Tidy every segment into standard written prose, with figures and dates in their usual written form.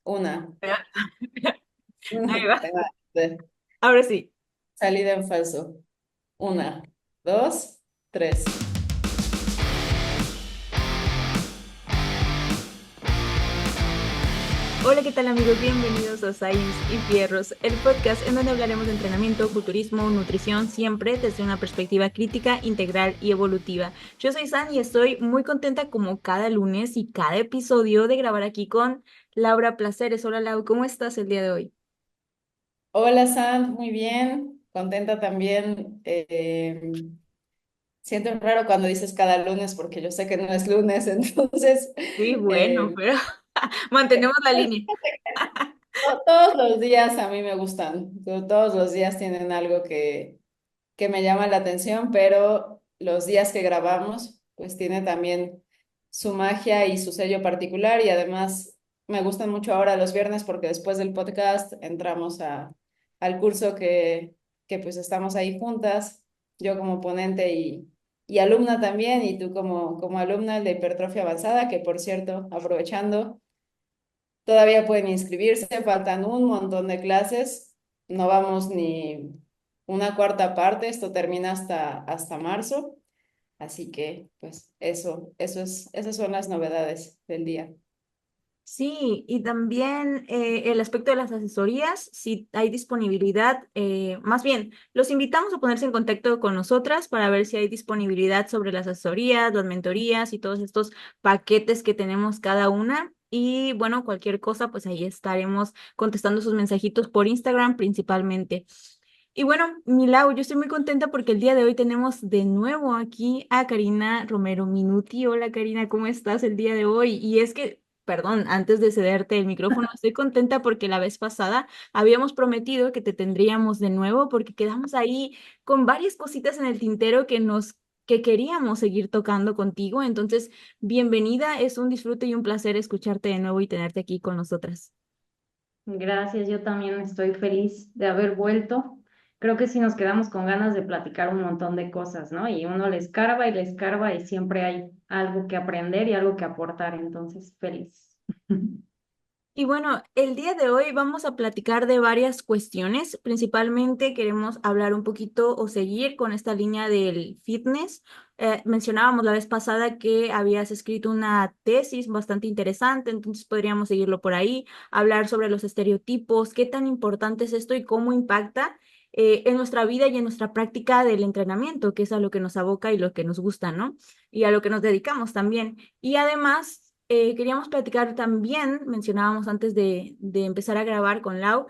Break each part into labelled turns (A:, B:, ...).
A: Una.
B: Ahí va.
A: De-
B: Ahora sí.
A: Salida en falso. Una, dos, tres.
B: Hola, ¿qué tal amigos? Bienvenidos a Science y Fierros, el podcast en donde hablaremos de entrenamiento, culturismo, nutrición, siempre desde una perspectiva crítica, integral y evolutiva. Yo soy San y estoy muy contenta como cada lunes y cada episodio de grabar aquí con Laura Placeres. Hola Lau, ¿cómo estás el día de hoy?
A: Hola, Sam, muy bien. Contenta también. Siento raro cuando dices cada lunes porque yo sé que no es lunes, entonces
B: Sí, bueno,
A: eh,
B: pero mantenemos la línea.
A: todos los días a mí me gustan. Todos los días tienen algo que me llama la atención, pero los días que grabamos, pues tiene también su magia y su sello particular y además me gustan mucho ahora los viernes porque después del podcast entramos al curso que pues estamos ahí juntas, yo como ponente y alumna también y tú como alumna de hipertrofia avanzada, que por cierto, aprovechando. Todavía pueden inscribirse, faltan un montón de clases, no vamos ni una cuarta parte, esto termina hasta marzo, así que pues esas son las novedades del día.
B: Sí, y también el aspecto de las asesorías, si hay disponibilidad, más bien, los invitamos a ponerse en contacto con nosotras para ver si hay disponibilidad sobre las asesorías, las mentorías y todos estos paquetes que tenemos cada una. Y bueno, cualquier cosa, pues ahí estaremos contestando sus mensajitos por Instagram principalmente. Y bueno, Milau, yo estoy muy contenta porque el día de hoy tenemos de nuevo aquí a Karina Romero Minuti. Hola Karina, ¿cómo estás el día de hoy? Y es que, perdón, antes de cederte el micrófono, estoy contenta porque la vez pasada habíamos prometido que te tendríamos de nuevo porque quedamos ahí con varias cositas en el tintero que queríamos seguir tocando contigo. Entonces, bienvenida, es un disfrute y un placer escucharte de nuevo y tenerte aquí con nosotras.
C: Gracias, yo también estoy feliz de haber vuelto. Creo que sí nos quedamos con ganas de platicar un montón de cosas, ¿no? Y uno le escarba y siempre hay algo que aprender y algo que aportar, entonces feliz.
B: Y bueno, el día de hoy vamos a platicar de varias cuestiones. Principalmente queremos hablar un poquito o seguir con esta línea del fitness. Mencionábamos la vez pasada que habías escrito una tesis bastante interesante, entonces podríamos seguirlo por ahí, hablar sobre los estereotipos, qué tan importante es esto y cómo impacta en nuestra vida y en nuestra práctica del entrenamiento, que es a lo que nos aboca y lo que nos gusta, ¿no? Y a lo que nos dedicamos también. Y además, queríamos platicar también, mencionábamos antes de empezar a grabar con Lau,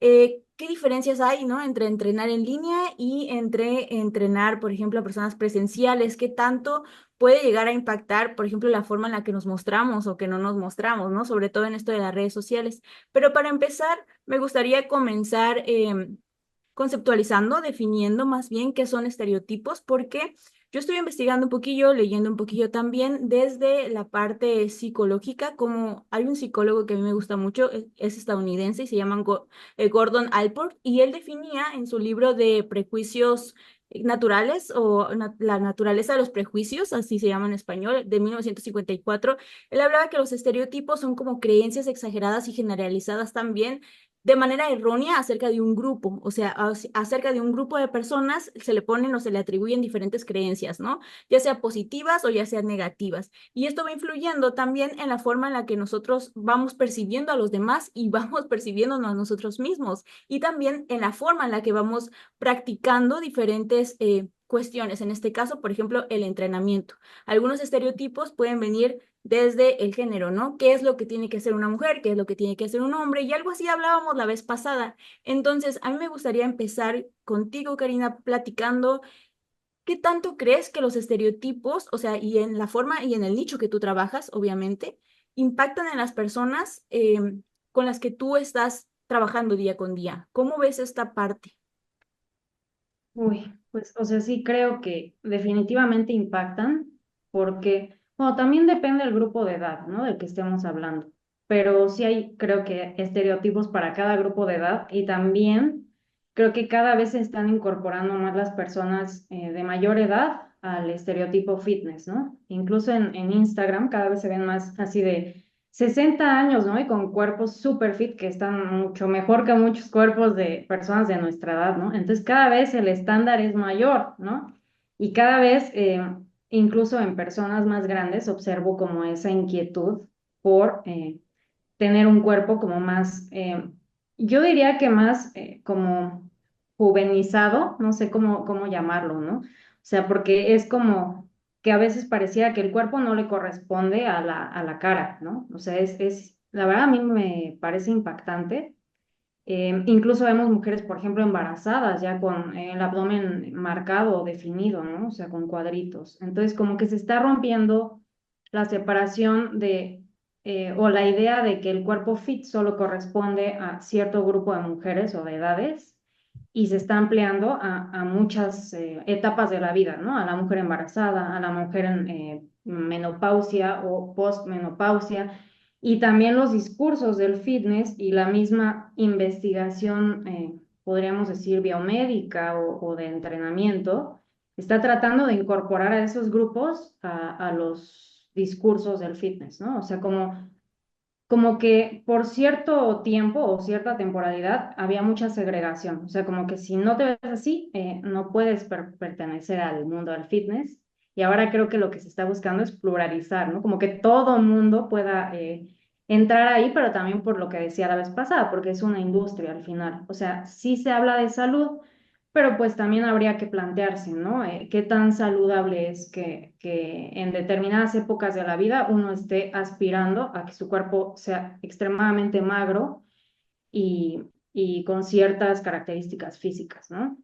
B: qué diferencias hay, ¿no? Entre entrenar en línea y entre entrenar, por ejemplo, a personas presenciales, qué tanto puede llegar a impactar, por ejemplo, la forma en la que nos mostramos o que no nos mostramos, ¿no? Sobre todo en esto de las redes sociales. Pero para empezar, me gustaría comenzar conceptualizando, definiendo más bien qué son estereotipos, porque yo estoy investigando un poquillo, leyendo un poquillo también desde la parte psicológica, como hay un psicólogo que a mí me gusta mucho, es estadounidense y se llama Gordon Allport, y él definía en su libro de prejuicios naturales o la naturaleza de los prejuicios, así se llama en español, de 1954. Él hablaba que los estereotipos son como creencias exageradas y generalizadas también de manera errónea acerca de un grupo, o sea, acerca de un grupo de personas se le ponen o se le atribuyen diferentes creencias, ¿no? Ya sea positivas o ya sean negativas. Y esto va influyendo también en la forma en la que nosotros vamos percibiendo a los demás y vamos percibiéndonos a nosotros mismos. Y también en la forma en la que vamos practicando diferentes cuestiones. En este caso, por ejemplo, el entrenamiento. Algunos estereotipos pueden venir desde el género, ¿no? ¿Qué es lo que tiene que hacer una mujer? ¿Qué es lo que tiene que hacer un hombre? Y algo así hablábamos la vez pasada. Entonces, a mí me gustaría empezar contigo, Karina, platicando qué tanto crees que los estereotipos, o sea, y en la forma y en el nicho que tú trabajas, obviamente, impactan en las personas con las que tú estás trabajando día con día. ¿Cómo ves esta parte?
C: Uy, pues, o sea, sí creo que definitivamente impactan, porque, bueno, también depende del grupo de edad, ¿no? Del que estemos hablando. Pero sí hay, creo que, estereotipos para cada grupo de edad y también creo que cada vez se están incorporando más las personas de mayor edad al estereotipo fitness, ¿no? Incluso en Instagram cada vez se ven más así de 60 años, ¿no? Y con cuerpos súper fit que están mucho mejor que muchos cuerpos de personas de nuestra edad, ¿no? Entonces cada vez el estándar es mayor, ¿no? Y cada vez, incluso en personas más grandes, observo como esa inquietud por tener un cuerpo como más, yo diría que más como juvenizado, no sé cómo llamarlo, ¿no? O sea, porque es como que a veces parecía que el cuerpo no le corresponde a la cara, ¿no? O sea, la verdad a mí me parece impactante. Incluso vemos mujeres, por ejemplo, embarazadas ya con el abdomen marcado o definido, ¿no? O sea, con cuadritos. Entonces, como que se está rompiendo la separación o la idea de que el cuerpo fit solo corresponde a cierto grupo de mujeres o de edades y se está ampliando a muchas etapas de la vida, ¿no? A la mujer embarazada, a la mujer en menopausia o postmenopausia, y también los discursos del fitness y la misma investigación, podríamos decir, biomédica o de entrenamiento, está tratando de incorporar a esos grupos a los discursos del fitness, ¿no? O sea, como que por cierto tiempo o cierta temporalidad había mucha segregación, o sea, como que si no te ves así, no puedes pertenecer al mundo del fitness. Y ahora creo que lo que se está buscando es pluralizar, ¿no? Como que todo mundo pueda entrar ahí, pero también por lo que decía la vez pasada, porque es una industria al final. O sea, sí se habla de salud, pero pues también habría que plantearse, ¿no? ¿Qué tan saludable es que en determinadas épocas de la vida uno esté aspirando a que su cuerpo sea extremadamente magro y con ciertas características físicas, ¿no?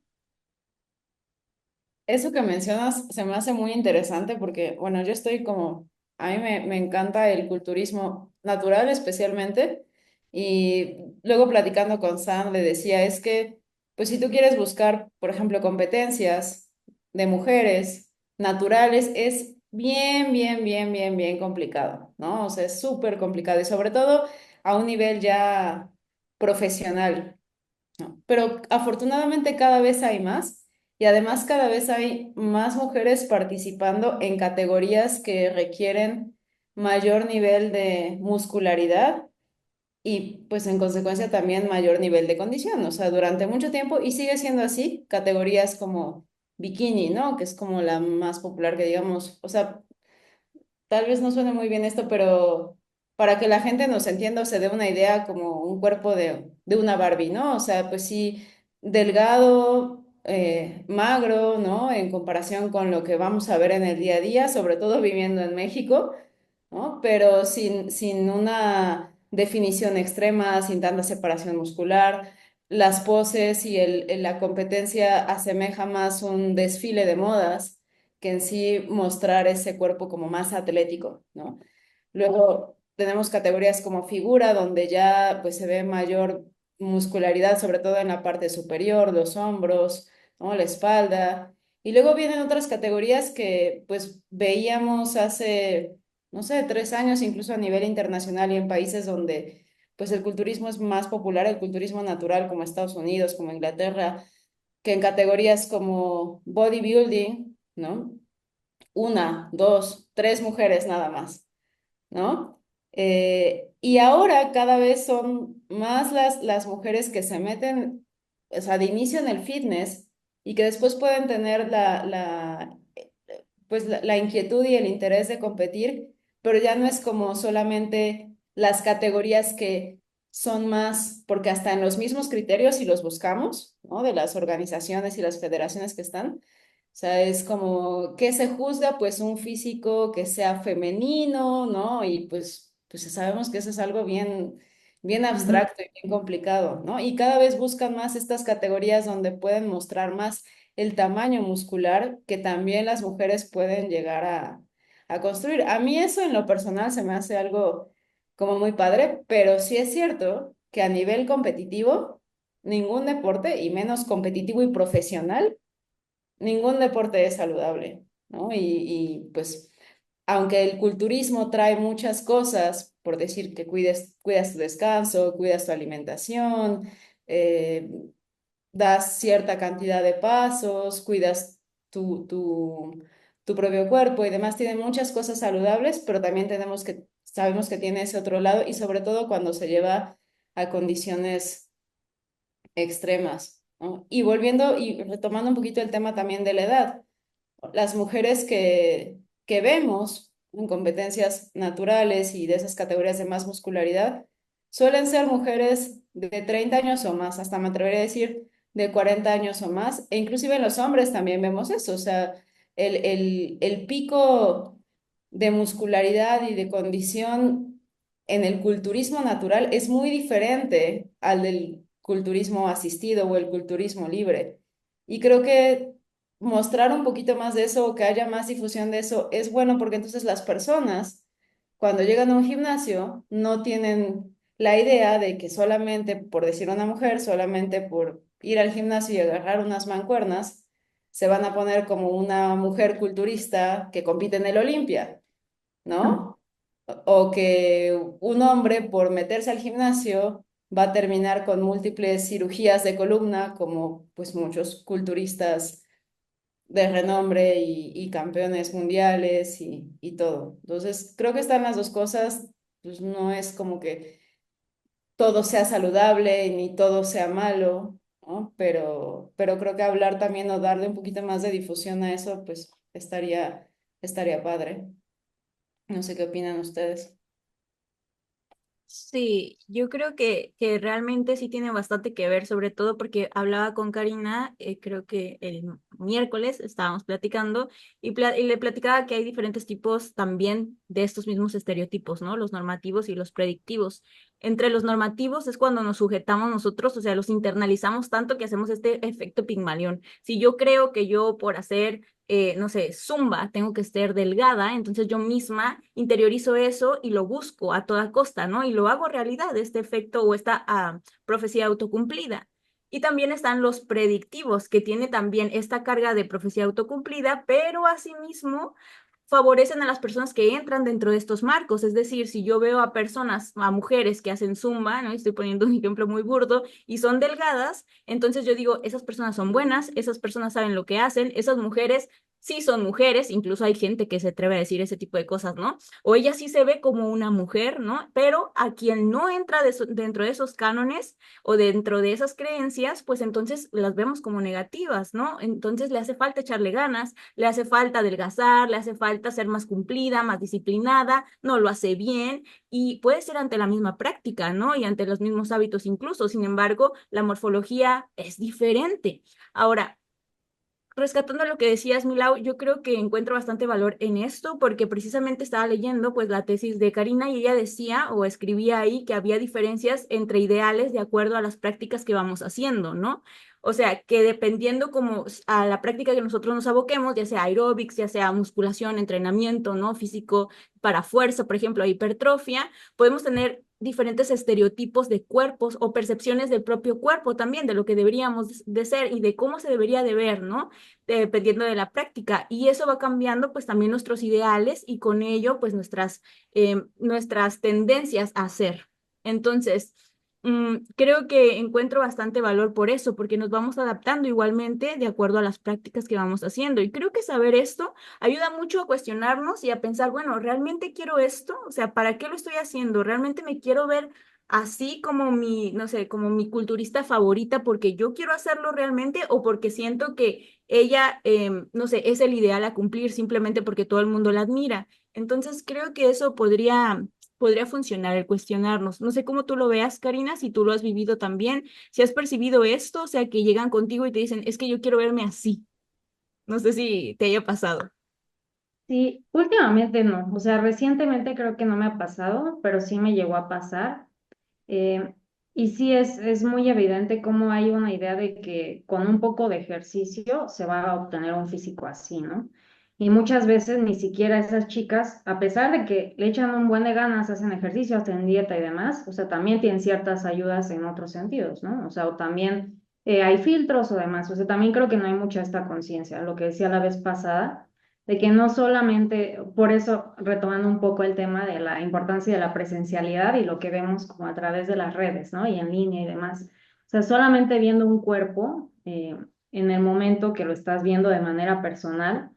A: Eso que mencionas se me hace muy interesante porque, bueno, yo estoy como, a mí me encanta el culturismo natural especialmente, y luego platicando con Sam le decía, es que, pues si tú quieres buscar, por ejemplo, competencias de mujeres naturales, es bien complicado, ¿no? O sea, es súper complicado y sobre todo a un nivel ya profesional, ¿no? Pero afortunadamente cada vez hay más y además cada vez hay más mujeres participando en categorías que requieren mayor nivel de muscularidad y pues en consecuencia también mayor nivel de condición. O sea, durante mucho tiempo, y sigue siendo así, categorías como bikini, ¿no? Que es como la más popular que digamos, o sea, tal vez no suene muy bien esto, pero para que la gente nos entienda o se dé una idea como un cuerpo de una Barbie, ¿no? O sea, pues sí, delgado, magro, ¿no? En comparación con lo que vamos a ver en el día a día, sobre todo viviendo en México, ¿no? Pero sin una definición extrema, sin tanta separación muscular. Las poses y la competencia asemeja más un desfile de modas que en sí mostrar ese cuerpo como más atlético, ¿no? Luego tenemos categorías como figura, donde ya pues se ve mayor muscularidad, sobre todo en la parte superior, los hombros, ¿no? La espalda. Y luego vienen otras categorías que pues veíamos hace, no sé, 3 años, incluso a nivel internacional y en países donde pues el culturismo es más popular, el culturismo natural como Estados Unidos, como Inglaterra, que en categorías como bodybuilding, ¿no? Una, dos, tres mujeres nada más, ¿no? Y ahora cada vez son más las mujeres que se meten, o sea, de inicio en el fitness y que después pueden tener pues la inquietud y el interés de competir, pero ya no es como solamente las categorías que son más, porque hasta en los mismos criterios, si los buscamos, ¿no? De las organizaciones y las federaciones que están. O sea, es como, ¿qué se juzga? Pues un físico que sea femenino, ¿no? Y pues sabemos que eso es algo bien
C: Ujú,
A: abstracto y bien complicado, ¿no? Y cada vez buscan más estas categorías donde pueden mostrar más el tamaño muscular que también las mujeres pueden llegar a construir. A mí eso en lo personal se me hace algo como muy padre, pero sí es cierto que a nivel competitivo, ningún deporte, y menos competitivo y profesional, ningún deporte es saludable, ¿no? Pues, aunque el culturismo trae muchas cosas, por decir que cuidas tu descanso, cuidas tu alimentación, eh, das cierta cantidad de pasos, cuidas tu, tu, tu propio cuerpo y demás, tiene muchas cosas saludables, pero también tenemos que sabemos que tiene ese otro lado y sobre todo cuando se lleva a condiciones extremas, ¿no? Y volviendo y retomando un poquito el tema también de la edad, las mujeres que vemos en competencias naturales y de esas categorías de más muscularidad, suelen ser mujeres de 30 años o más, hasta me atrevería a decir de 40 años o más, e inclusive en los hombres también vemos eso, o sea, el pico de muscularidad y de condición en el culturismo natural es muy diferente al del culturismo asistido o el culturismo libre. Y creo que mostrar un poquito más de eso o que haya más difusión de eso es bueno porque entonces las personas cuando llegan a un gimnasio no tienen la idea de que solamente por decir una mujer, solamente por ir al gimnasio y agarrar unas mancuernas, se van a poner como una mujer culturista que compite en el Olimpia, ¿no? O que un hombre por meterse al gimnasio va a terminar con múltiples cirugías de columna, como pues muchos culturistas de renombre y campeones mundiales y todo. Entonces, creo que están las dos cosas, pues no es como que todo sea saludable ni todo sea malo, ¿no? Pero creo que hablar también o darle un poquito más de difusión a eso, pues estaría padre. No sé qué opinan ustedes.
B: Sí, yo creo que realmente sí tiene bastante que ver, sobre todo porque hablaba con Karina, creo que el miércoles estábamos platicando y le platicaba que hay diferentes tipos también de estos mismos estereotipos, ¿no? Los normativos y los predictivos. Entre los normativos es cuando nos sujetamos nosotros, o sea, los internalizamos tanto que hacemos este efecto Pigmalión. Si yo creo que yo por hacer no sé, zumba, tengo que estar delgada, entonces yo misma interiorizo eso y lo busco a toda costa, ¿no? Y lo hago realidad, este efecto o esta profecía autocumplida. Y también están los predictivos, que tiene también esta carga de profecía autocumplida, pero asimismo favorecen a las personas que entran dentro de estos marcos. Es decir, si yo veo a personas, a mujeres que hacen zumba, ¿no? Estoy poniendo un ejemplo muy burdo, y son delgadas, entonces yo digo, esas personas son buenas, esas personas saben lo que hacen, esas mujeres sí son mujeres, incluso hay gente que se atreve a decir ese tipo de cosas, ¿no? O ella sí se ve como una mujer, ¿no? Pero a quien no entra dentro de esos cánones o dentro de esas creencias, pues entonces las vemos como negativas, ¿no? Entonces le hace falta echarle ganas, le hace falta adelgazar, le hace falta ser más cumplida, más disciplinada, no lo hace bien y puede ser ante la misma práctica, ¿no? Y ante los mismos hábitos incluso. Sin embargo, la morfología es diferente. Ahora, rescatando lo que decías, Milau, yo creo que encuentro bastante valor en esto porque precisamente estaba leyendo pues la tesis de Karina y ella decía o escribía ahí que había diferencias entre ideales de acuerdo a las prácticas que vamos haciendo, ¿no? O sea, que dependiendo como a la práctica que nosotros nos aboquemos, ya sea aeróbics, ya sea musculación, entrenamiento, ¿no? Físico para fuerza, por ejemplo, hipertrofia, podemos tener diferentes estereotipos de cuerpos o percepciones del propio cuerpo también, de lo que deberíamos de ser y de cómo se debería de ver, ¿no? Dependiendo de la práctica. Y eso va cambiando pues también nuestros ideales y con ello pues nuestras tendencias a hacer. Entonces, creo que encuentro bastante valor por eso, porque nos vamos adaptando igualmente de acuerdo a las prácticas que vamos haciendo. Y creo que saber esto ayuda mucho a cuestionarnos y a pensar, bueno, ¿realmente quiero esto? O sea, ¿para qué lo estoy haciendo? ¿Realmente me quiero ver así como mi, no sé, como mi culturista favorita porque yo quiero hacerlo realmente o porque siento que ella, no sé, es el ideal a cumplir simplemente porque todo el mundo la admira? Entonces creo que eso podría funcionar el cuestionarnos. No sé cómo tú lo veas, Karina, si tú lo has vivido también, si has percibido esto, o sea, que llegan contigo y te dicen, es que yo quiero verme así. No sé si te haya pasado.
C: Sí, últimamente no, o sea, recientemente creo que no me ha pasado, pero sí me llegó a pasar. Eh, y sí es muy evidente cómo hay una idea de que con un poco de ejercicio se va a obtener un físico así, ¿no? Y muchas veces ni siquiera esas chicas, a pesar de que le echan un buen de ganas, hacen ejercicio, hacen dieta y demás, o sea, también tienen ciertas ayudas en otros sentidos, ¿no? O sea, o también hay filtros o demás, o sea, también creo que no hay mucha esta conciencia, lo que decía la vez pasada de que no solamente, por eso retomando un poco el tema de la importancia de la presencialidad y lo que vemos como a través de las redes, ¿no? Y en línea y demás. O sea, solamente viendo un cuerpo en el momento que lo estás viendo de manera personal,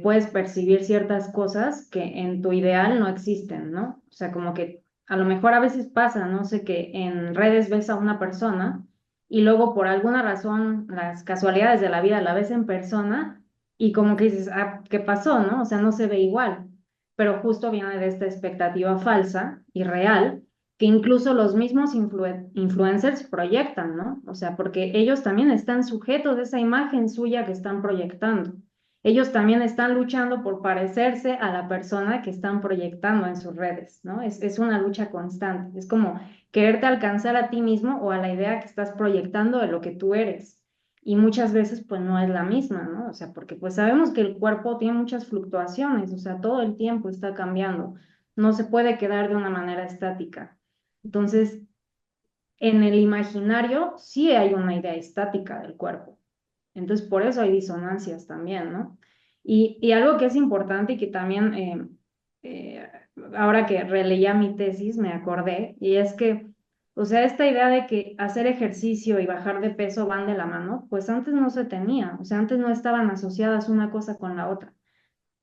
C: puedes percibir ciertas cosas que en tu ideal no existen, ¿no? O sea, como que a lo mejor a veces pasa, no sé, que en redes ves a una persona y luego por alguna razón, las casualidades de la vida la ves en persona y como que dices, ah, ¿qué pasó, no? O sea, no se ve igual, pero justo viene de esta expectativa falsa y real que incluso los mismos influencers proyectan, ¿no? O sea, porque ellos también están sujetos a esa imagen suya que están proyectando. Ellos también están luchando por parecerse a la persona que están proyectando en sus redes, ¿no? Es una lucha constante. Es como quererte alcanzar a ti mismo o a la idea que estás proyectando de lo que tú eres. Y muchas veces pues no es la misma, ¿no? O sea, porque pues sabemos que el cuerpo tiene muchas fluctuaciones, o sea, todo el tiempo está cambiando. No se puede quedar de una manera estática. Entonces, en el imaginario sí hay una idea estática del cuerpo. Entonces, por eso hay disonancias también, ¿no? Y algo que es importante y que también, eh, ahora que releía mi tesis, me acordé, y es que, o sea, esta idea de que hacer ejercicio y bajar de peso van de la mano, pues antes no se tenía, o sea, antes no estaban asociadas una cosa con la otra.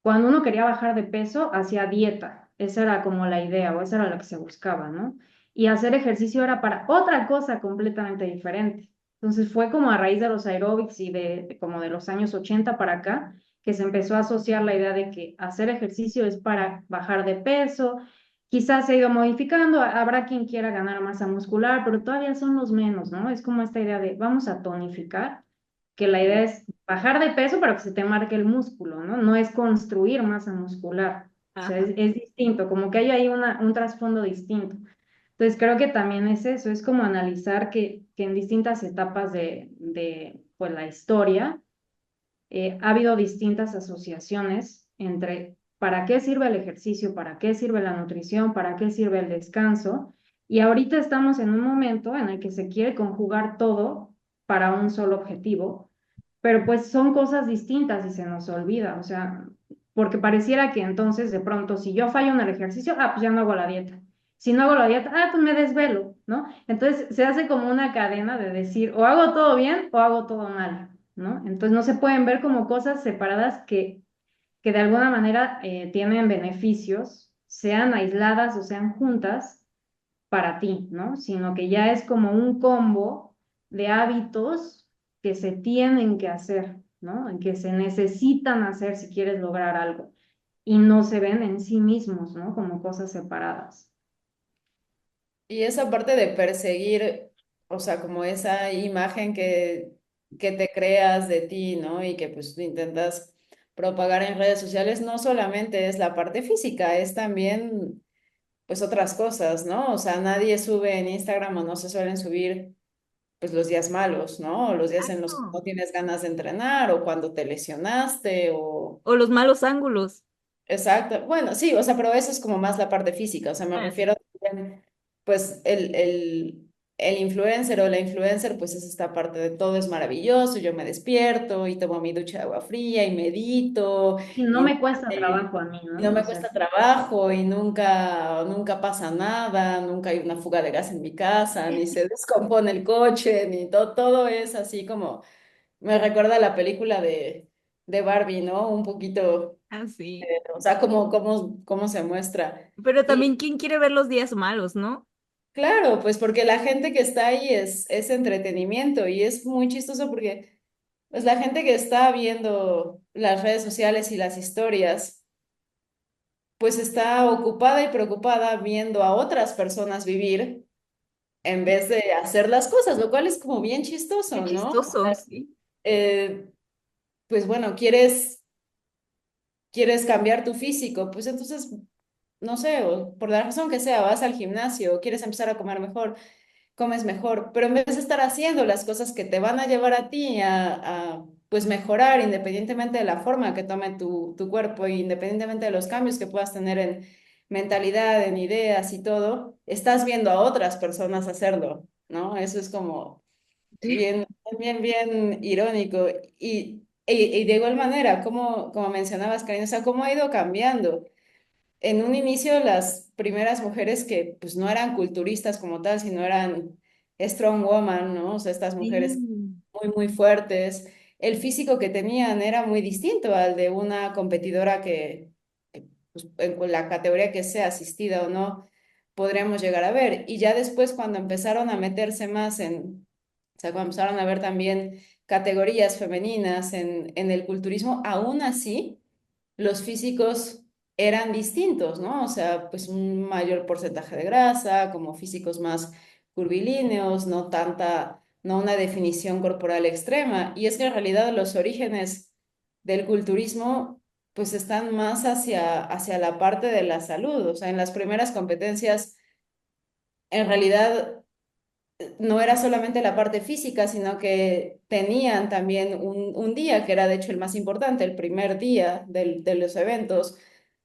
C: Cuando uno quería bajar de peso, hacía dieta. Esa era como la idea o esa era lo que se buscaba, ¿no? Y hacer ejercicio era para otra cosa completamente diferente. Entonces fue como a raíz de los aeróbics y como de los años 80 para acá que se empezó a asociar la idea de que hacer ejercicio es para bajar de peso. Quizás se ha ido modificando, habrá quien quiera ganar masa muscular, pero todavía son los menos, ¿no? Es como esta idea de vamos a tonificar, que la idea es bajar de peso para que se te marque el músculo, ¿no? No es construir masa muscular. O sea,
B: Ajá.
C: es distinto, como que hay ahí un trasfondo distinto. Entonces creo que también es eso, es como analizar que en distintas etapas de pues, la historia ha habido distintas asociaciones entre para qué sirve el ejercicio, para qué sirve la nutrición, para qué sirve el descanso. Y ahorita estamos en un momento en el que se quiere conjugar todo para un solo objetivo, pero pues son cosas distintas y se nos olvida, o sea, porque pareciera que entonces de pronto si yo fallo en el ejercicio, ah, pues ya no hago la dieta. Si no hago la dieta, ah, pues me desvelo, ¿no? Entonces se hace como una cadena de decir, o hago todo bien o hago todo mal, ¿no? Entonces no se pueden ver como cosas separadas que de alguna manera tienen beneficios, sean aisladas o sean juntas para ti, ¿no? Sino que ya es como un combo de hábitos que se tienen que hacer, ¿no? En que se necesitan hacer si quieres lograr algo y no se ven en sí mismos, ¿no? Como cosas separadas.
A: Y esa parte de perseguir, o sea, como esa imagen que te creas de ti, ¿no? Y que pues tú intentas propagar en redes sociales, no solamente es la parte física, es también pues otras cosas, ¿no? O sea, nadie sube en Instagram o no se suelen subir pues los días malos, ¿no? O los días en los que
B: Exacto.
A: no tienes ganas de entrenar o cuando te lesionaste o...
B: O los malos ángulos.
A: Exacto. Bueno, sí, o sea, pero eso es como más la parte física, o sea, me
B: Ah, sí.
A: refiero también, pues el influencer o la influencer, pues es esta parte de todo es maravilloso, yo me despierto y tomo mi ducha de agua fría y medito
C: Y no
A: y,
C: me cuesta trabajo a mí,
A: y no
C: ¿no? O
A: me
C: sea,
A: cuesta trabajo y nunca pasa nada, nunca hay una fuga de gas en mi casa, ni se descompone el coche, ni todo es así como, me recuerda a la película de Barbie, ¿no? Un poquito
B: Así.
A: o sea, cómo se muestra.
B: Pero también,
A: Y
B: ¿quién quiere ver los días malos, no?
A: claro, pues porque la gente que está ahí es entretenimiento y es muy chistoso porque pues la gente que está viendo las redes sociales y las historias, pues está ocupada y preocupada viendo a otras personas vivir en vez de hacer las cosas, lo cual es como bien
B: Qué
A: chistoso, ¿no?
B: chistoso, sí.
A: Eh, pues bueno, quieres cambiar tu físico, pues entonces, no sé, o por la razón que sea, vas al gimnasio o quieres empezar a comer mejor, comes mejor, pero en vez de estar haciendo las cosas que te van a llevar a ti pues mejorar independientemente de la forma que tome tu cuerpo, e independientemente de los cambios que puedas tener en mentalidad, en ideas y todo, estás viendo a otras personas hacerlo, ¿no? Eso es como
B: Sí.
A: bien irónico. Y de igual manera, como mencionabas, Karina, o sea, cómo ha ido cambiando. En un inicio, las primeras mujeres que pues no eran culturistas como tal, sino eran strong woman, ¿no? O sea, estas mujeres
B: Sí.
A: muy fuertes, el físico que tenían era muy distinto al de una competidora pues, en la categoría que sea, asistida o no, podríamos llegar a ver. Y ya después cuando empezaron a meterse más o sea, cuando empezaron a ver también categorías femeninas en el culturismo, aún así los físicos eran distintos, ¿no? O sea, pues un mayor porcentaje de grasa, como físicos más curvilíneos, no una definición corporal extrema. Y es que en realidad los orígenes del culturismo pues están más hacia la parte de la salud. O sea, en las primeras competencias, en realidad no era solamente la parte física, sino que tenían también un día, que era de hecho el más importante, el primer día de los eventos,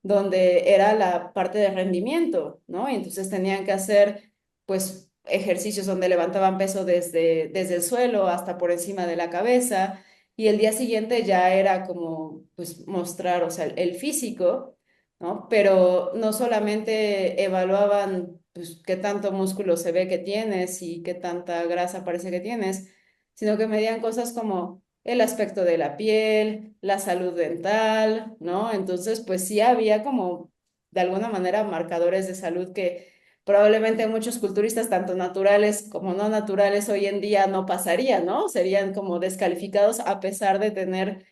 A: donde era la parte de rendimiento, ¿no? Y entonces tenían que hacer, pues, ejercicios donde levantaban peso desde el suelo hasta por encima de la cabeza, y el día siguiente ya era como, pues, mostrar, o sea, el físico, ¿no? Pero no solamente evaluaban pues, qué tanto músculo se ve que tienes y qué tanta grasa parece que tienes, sino que medían cosas como el aspecto de la piel, la salud dental, ¿no? Entonces, pues sí había como, de alguna manera, marcadores de salud que probablemente muchos culturistas, tanto naturales como no naturales, hoy en día no pasarían, ¿no? Serían como descalificados a pesar de tener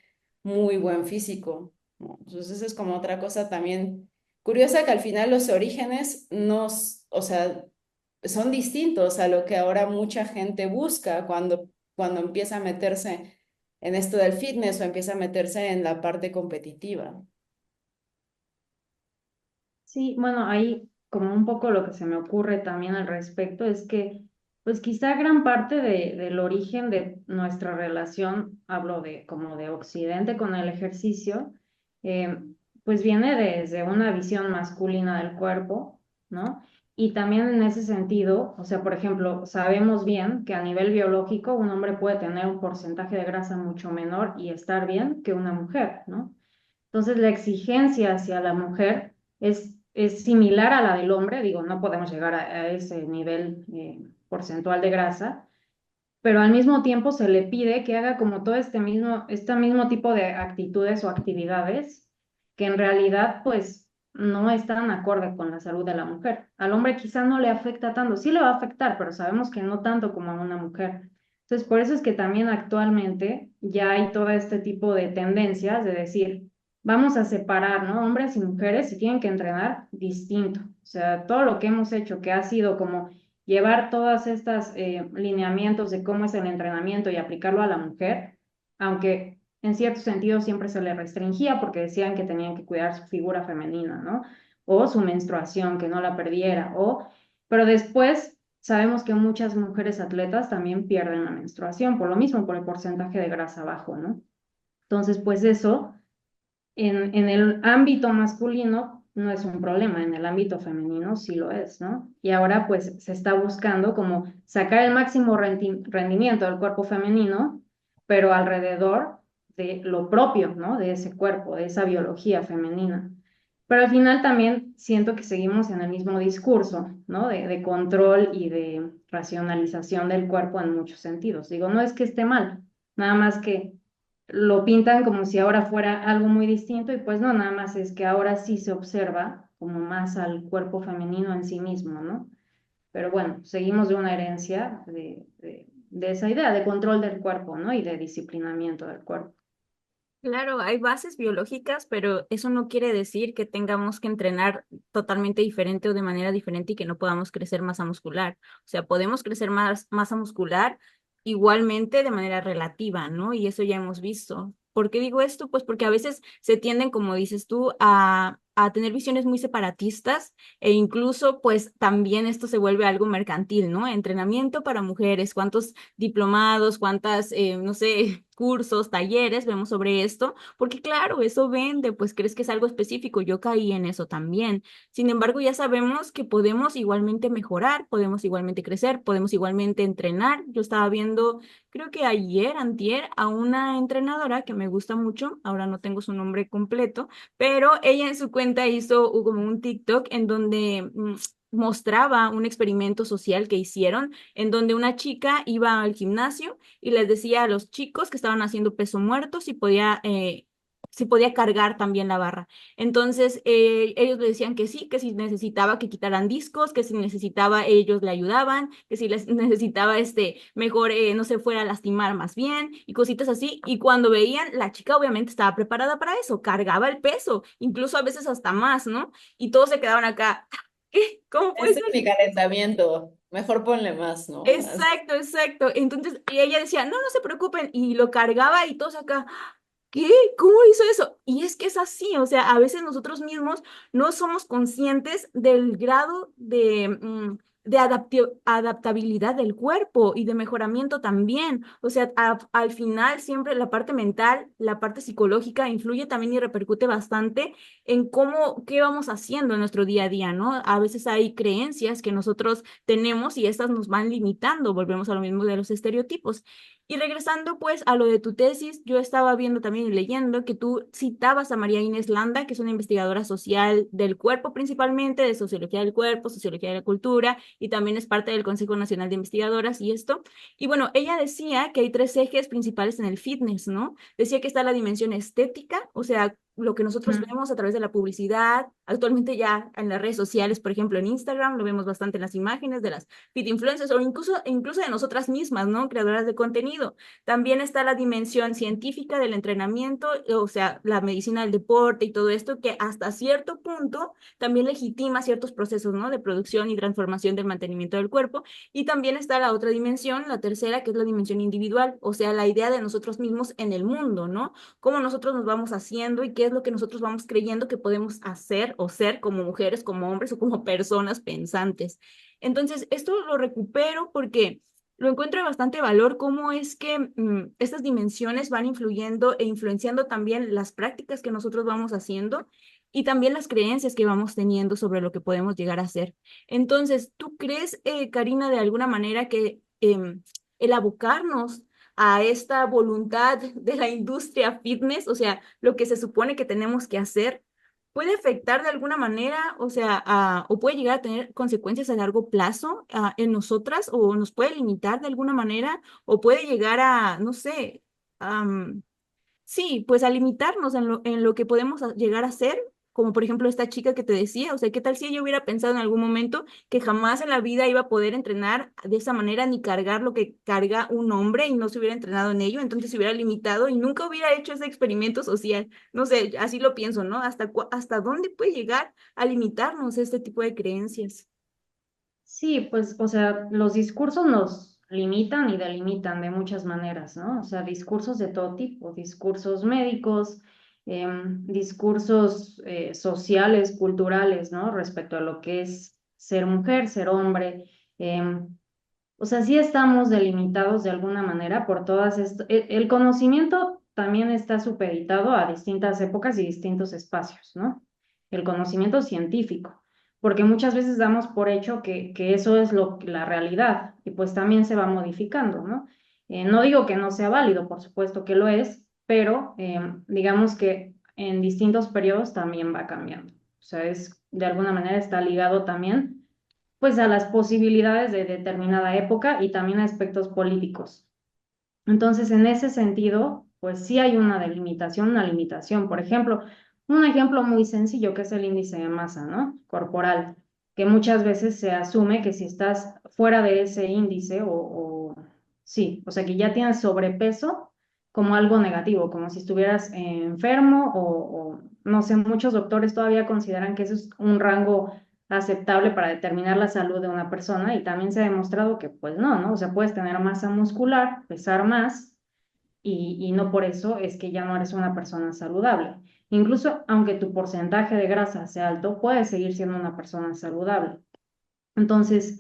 A: muy buen físico, ¿no? Entonces, es como otra cosa también curiosa que al final los orígenes o sea, son distintos a lo que ahora mucha gente busca cuando empieza a meterse en esto del fitness o empieza a meterse en la parte competitiva.
C: Sí, bueno, ahí como un poco lo que se me ocurre también al respecto es que, pues quizá gran parte del origen de nuestra relación, hablo de como de Occidente con el ejercicio, eh, pues viene desde una visión masculina del cuerpo, ¿no? Y también en ese sentido, o sea, por ejemplo, sabemos bien que a nivel biológico un hombre puede tener un porcentaje de grasa mucho menor y estar bien que una mujer, ¿no? Entonces, la exigencia hacia la mujer es similar a la del hombre, digo, no podemos llegar a ese nivel porcentual de grasa, pero al mismo tiempo se le pide que haga como todo este mismo tipo de actitudes o actividades que en realidad, pues, no están acorde con la salud de la mujer. Al hombre quizá no le afecta tanto, sí le va a afectar, pero sabemos que no tanto como a una mujer. Entonces, por eso es que también actualmente ya hay todo este tipo de tendencias de decir, vamos a separar, ¿no? Hombres y mujeres y tienen que entrenar distinto. O sea, todo lo que hemos hecho que ha sido como llevar todas estas lineamientos de cómo es el entrenamiento y aplicarlo a la mujer, aunque en cierto sentido siempre se le restringía porque decían que tenían que cuidar su figura femenina, ¿no? O su menstruación, que no la perdiera, pero después sabemos que muchas mujeres atletas también pierden la menstruación, por lo mismo, por el porcentaje de grasa bajo, ¿no? Entonces, pues eso en el ámbito masculino no es un problema, en el ámbito femenino sí lo es, ¿no? Y ahora pues se está buscando como sacar el máximo rendimiento del cuerpo femenino, pero alrededor de lo propio, ¿no? De ese cuerpo, de esa biología femenina. Pero al final también siento que seguimos en el mismo discurso, ¿no? De control y de racionalización del cuerpo en muchos sentidos. Digo, no es que esté mal, nada más que lo pintan como si ahora fuera algo muy distinto y pues no, nada más es que ahora sí se observa como más al cuerpo femenino en sí mismo, ¿no? Pero bueno, seguimos de una herencia de esa idea de control del cuerpo, ¿no? Y de disciplinamiento del cuerpo.
B: Claro, hay bases biológicas, pero eso no quiere decir que tengamos que entrenar totalmente diferente o de manera diferente y que no podamos crecer masa muscular. O sea, podemos crecer más masa muscular igualmente de manera relativa, ¿no? Y eso ya hemos visto. ¿Por qué digo esto? Pues porque a veces se tienden, como dices tú, a tener visiones muy separatistas e incluso pues también esto se vuelve algo mercantil, ¿no? Entrenamiento para mujeres, cuántos diplomados, cuántas, no sé, cursos, talleres vemos sobre esto, porque claro, eso vende, pues crees que es algo específico, yo caí en eso también. Sin embargo, ya sabemos que podemos igualmente mejorar, podemos igualmente crecer, podemos igualmente entrenar. Yo estaba viendo, creo que ayer, antier, a una entrenadora que me gusta mucho, ahora no tengo su nombre completo, pero ella en su cuenta hizo como un TikTok en donde mostraba un experimento social que hicieron en donde una chica iba al gimnasio y les decía a los chicos que estaban haciendo peso muerto si podía cargar también la barra. Entonces, ellos le decían que sí, que si necesitaba que quitaran discos, que si necesitaba, ellos le ayudaban, que si les necesitaba, mejor no se fuera a lastimar más bien y cositas así. Y cuando veían, la chica obviamente estaba preparada para eso, cargaba el peso, incluso a veces hasta más, ¿no? Y todos se quedaban acá, ¿qué? ¿Cómo puede
A: Este es
B: ser?
A: mi calentamiento. Mejor ponle más, ¿no?
B: Exacto, exacto. Entonces, y ella decía, no, no se preocupen, y lo cargaba y todos acá, ¿qué? ¿Cómo hizo eso? Y es que es así, o sea, a veces nosotros mismos no somos conscientes del grado de adaptabilidad del cuerpo y de mejoramiento también. O sea, al final siempre la parte mental, la parte psicológica influye también y repercute bastante en qué vamos haciendo en nuestro día a día, ¿no? A veces hay creencias que nosotros tenemos y estas nos van limitando, volvemos a lo mismo de los estereotipos. Y regresando pues a lo de tu tesis, yo estaba viendo también y leyendo que tú citabas a María Inés Landa, que es una investigadora social del cuerpo principalmente, de sociología del cuerpo, sociología de la cultura, y también es parte del Consejo Nacional de Investigadoras y esto. Y bueno, ella decía que hay tres ejes principales en el fitness, ¿no? Decía que está la dimensión estética, o sea, lo que nosotros
C: Ujú.
B: vemos a través de la publicidad, actualmente ya en las redes sociales, por ejemplo en Instagram, lo vemos bastante en las imágenes de las fit influencers o incluso de nosotras mismas, ¿no? Creadoras de contenido. También está la dimensión científica del entrenamiento, o sea, la medicina del deporte y todo esto, que hasta cierto punto también legitima ciertos procesos, ¿no? De producción y transformación del mantenimiento del cuerpo. Y también está la otra dimensión, la tercera, que es la dimensión individual, o sea, la idea de nosotros mismos en el mundo, ¿no? Cómo nosotros nos vamos haciendo y qué es lo que nosotros vamos creyendo que podemos hacer o ser como mujeres, como hombres o como personas pensantes. Entonces, esto lo recupero porque lo encuentro de bastante valor, cómo es que estas dimensiones van influyendo e influenciando también las prácticas que nosotros vamos haciendo y también las creencias que vamos teniendo sobre lo que podemos llegar a hacer. Entonces, ¿tú crees, Karina, de alguna manera que el abocarnos a esta voluntad de la industria fitness, o sea, lo que se supone que tenemos que hacer, puede afectar de alguna manera, o sea, o puede llegar a tener consecuencias a largo plazo, en nosotras, o nos puede limitar de alguna manera, o puede llegar a, no sé, sí, pues a limitarnos en lo que podemos llegar a hacer, como por ejemplo esta chica que te decía, o sea, ¿qué tal si ella hubiera pensado en algún momento que jamás en la vida iba a poder entrenar de esa manera ni cargar lo que carga un hombre y no se hubiera entrenado en ello, entonces se hubiera limitado y nunca hubiera hecho ese experimento social? No sé, así lo pienso, ¿no? ¿Hasta dónde puede llegar a limitarnos este tipo de creencias?
C: Sí, pues, o sea, los discursos nos limitan y delimitan de muchas maneras, ¿no? O sea, discursos de todo tipo, discursos médicos, discursos sociales, culturales, ¿no? Respecto a lo que es ser mujer, ser hombre. O sea, sí estamos delimitados de alguna manera por todas esto. El conocimiento también está supeditado a distintas épocas y distintos espacios, ¿no? El conocimiento científico, porque muchas veces damos por hecho que eso es la realidad y pues también se va modificando, ¿no? No digo que no sea válido, por supuesto que lo es, pero digamos que en distintos periodos también va cambiando. O sea, de alguna manera está ligado también pues a las posibilidades de determinada época y también a aspectos políticos. Entonces, en ese sentido, pues sí hay una delimitación, una limitación. Por ejemplo, un ejemplo muy sencillo que es el índice de masa, ¿no? Corporal, que muchas veces se asume que si estás fuera de ese índice sí, o sea, que ya tienes sobrepeso como algo negativo, como si estuvieras enfermo o no sé, muchos doctores todavía consideran que eso es un rango aceptable para determinar la salud de una persona y también se ha demostrado que pues no, ¿no? O sea, puedes tener masa muscular, pesar más y no por eso es que ya no eres una persona saludable. Incluso aunque tu porcentaje de grasa sea alto, puedes seguir siendo una persona saludable. Entonces,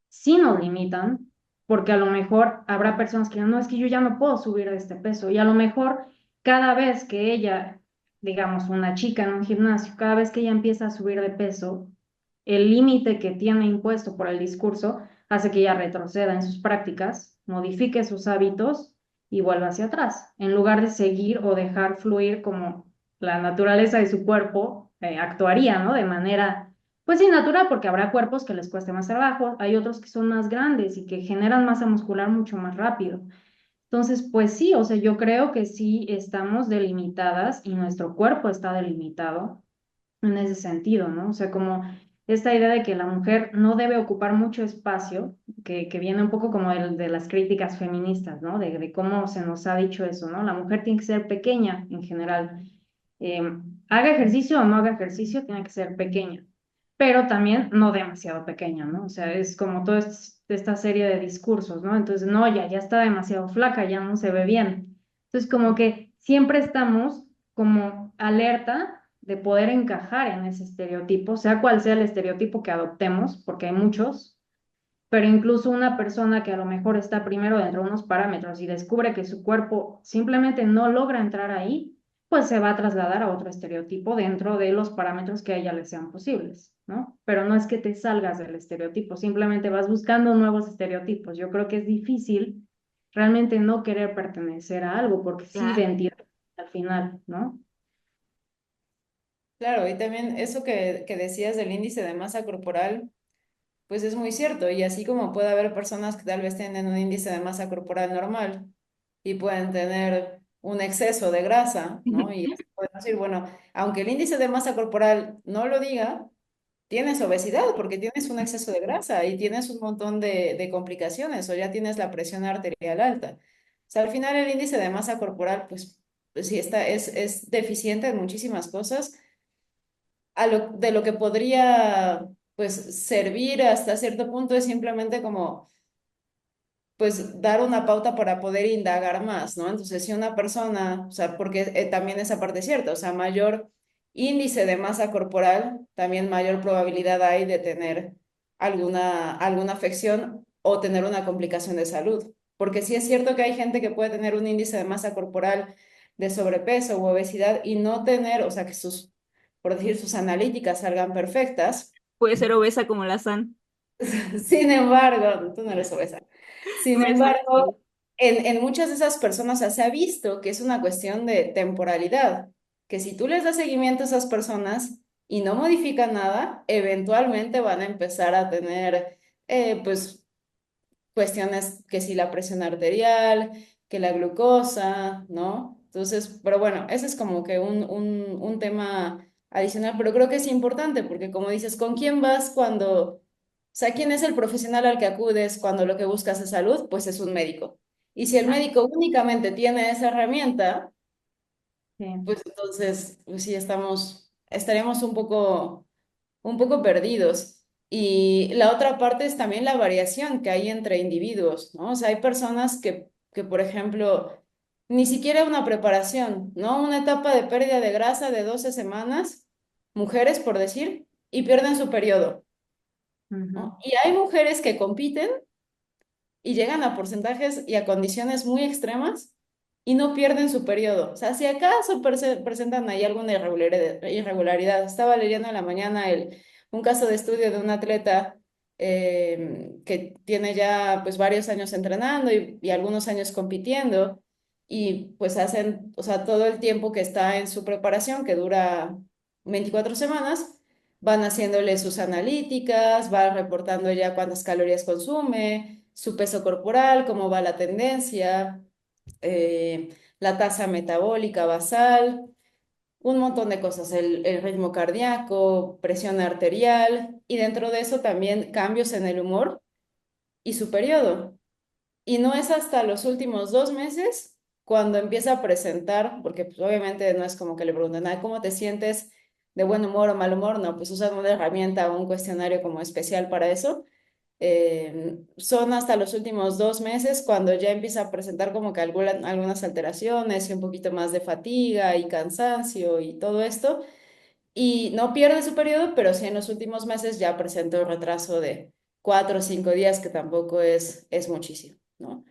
C: sí nos limitan, porque a lo mejor habrá personas que digan, no, es que yo ya no puedo subir de este peso. Y a lo mejor cada vez que ella, digamos, una chica en un gimnasio, cada vez que ella empieza a subir de peso, el límite que tiene impuesto por el discurso hace que ella retroceda en sus prácticas, modifique sus hábitos y vuelva hacia atrás, en lugar de seguir o dejar fluir como la naturaleza de su cuerpo actuaría, ¿no? De manera pues sí, natural, porque habrá cuerpos que les cueste más trabajo, hay otros que son más grandes y que generan masa muscular mucho más rápido. Entonces, pues sí, o sea, yo creo que sí estamos delimitadas y nuestro cuerpo está delimitado en ese sentido, ¿no? O sea, como esta idea de que la mujer no debe ocupar mucho espacio, que viene un poco como de las críticas feministas, ¿no? De cómo se nos ha dicho eso, ¿no? La mujer tiene que ser pequeña en general. Eh, Haga ejercicio o no haga ejercicio, tiene que ser pequeña, pero también no demasiado pequeña, ¿no? O sea, es como toda esta serie de discursos, ¿no? Entonces, no, ya está demasiado flaca, ya no se ve bien. Entonces, como que siempre estamos como alerta de poder encajar en ese estereotipo, sea cual sea el estereotipo que adoptemos, porque hay muchos, pero incluso una persona que a lo mejor está primero dentro de unos parámetros y descubre que su cuerpo simplemente no logra entrar ahí, pues se va a trasladar a otro estereotipo dentro de los parámetros que a ella le sean posibles, ¿no? Pero no es que te salgas del estereotipo, simplemente vas buscando nuevos estereotipos. Yo creo que es difícil realmente no querer pertenecer a algo, porque sí,
B: Claro.
C: identidad al final, ¿no?
A: Claro, y también eso que decías del índice de masa corporal, pues es muy cierto, y así como puede haber personas que tal vez tienen un índice de masa corporal normal y pueden tener un exceso de grasa, ¿no? Y así podemos decir, bueno, aunque el índice de masa corporal no lo diga, tienes obesidad porque tienes un exceso de grasa y tienes un montón de complicaciones o ya tienes la presión arterial alta. O sea, al final el índice de masa corporal, pues sí, es deficiente en muchísimas cosas de lo que podría pues servir hasta cierto punto es simplemente como pues dar una pauta para poder indagar más, ¿no? Entonces, si una persona, o sea, porque también esa parte es cierta, o sea, mayor índice de masa corporal, también mayor probabilidad hay de tener alguna afección o tener una complicación de salud. Porque sí es cierto que hay gente que puede tener un índice de masa corporal de sobrepeso u obesidad y no tener, o sea, que por decir, sus analíticas salgan perfectas.
B: Puede ser obesa como la San.
A: Sin embargo, tú no eres obesa. Sin
B: Me suena así.
A: embargo, en muchas de esas personas, o sea, se ha visto que es una cuestión de temporalidad, que si tú les das seguimiento a esas personas y no modifican nada, eventualmente van a empezar a tener, pues, cuestiones que si la presión arterial, que la glucosa, ¿no? Entonces, pero bueno, ese es como que un tema adicional, pero creo que es importante porque como dices, ¿con quién vas cuando, o sea, quién es el profesional al que acudes cuando lo que buscas es salud? Pues es un médico. Y si el
B: Ah,
A: médico únicamente tiene esa herramienta,
C: Sí.
A: pues entonces, pues sí, estaríamos un poco perdidos. Y la otra parte es también la variación que hay entre individuos, ¿no? O sea, hay personas que, por ejemplo, ni siquiera una preparación, ¿no? Una etapa de pérdida de grasa de 12 semanas, mujeres, por decir, y pierden su periodo,
C: Ujú.
A: ¿no? Y hay mujeres que compiten y llegan a porcentajes y a condiciones muy extremas y no pierden su periodo. O sea, si acaso presentan ahí alguna irregularidad. Estaba leyendo en la mañana un caso de estudio de un atleta que tiene ya pues varios años entrenando y algunos años compitiendo y pues hacen, o sea, todo el tiempo que está en su preparación, que dura 24 semanas. Van haciéndole sus analíticas, van reportando ya cuántas calorías consume, su peso corporal, cómo va la tendencia, la tasa metabólica basal, un montón de cosas, el ritmo cardíaco, presión arterial y dentro de eso también cambios en el humor y su periodo. Y no es hasta los últimos 2 meses cuando empieza a presentar, porque pues, obviamente no es como que le preguntan, "Ah, ¿cómo te sientes de buen humor o mal humor?" No, pues usan una herramienta o un cuestionario como especial para eso. Son hasta los últimos 2 meses cuando ya empieza a presentar como que algunas alteraciones y un poquito más de fatiga y cansancio y todo esto. Y no pierde su periodo, pero sí en los últimos meses ya presenta un retraso de 4 o 5 días, que tampoco es muchísimo, ¿no?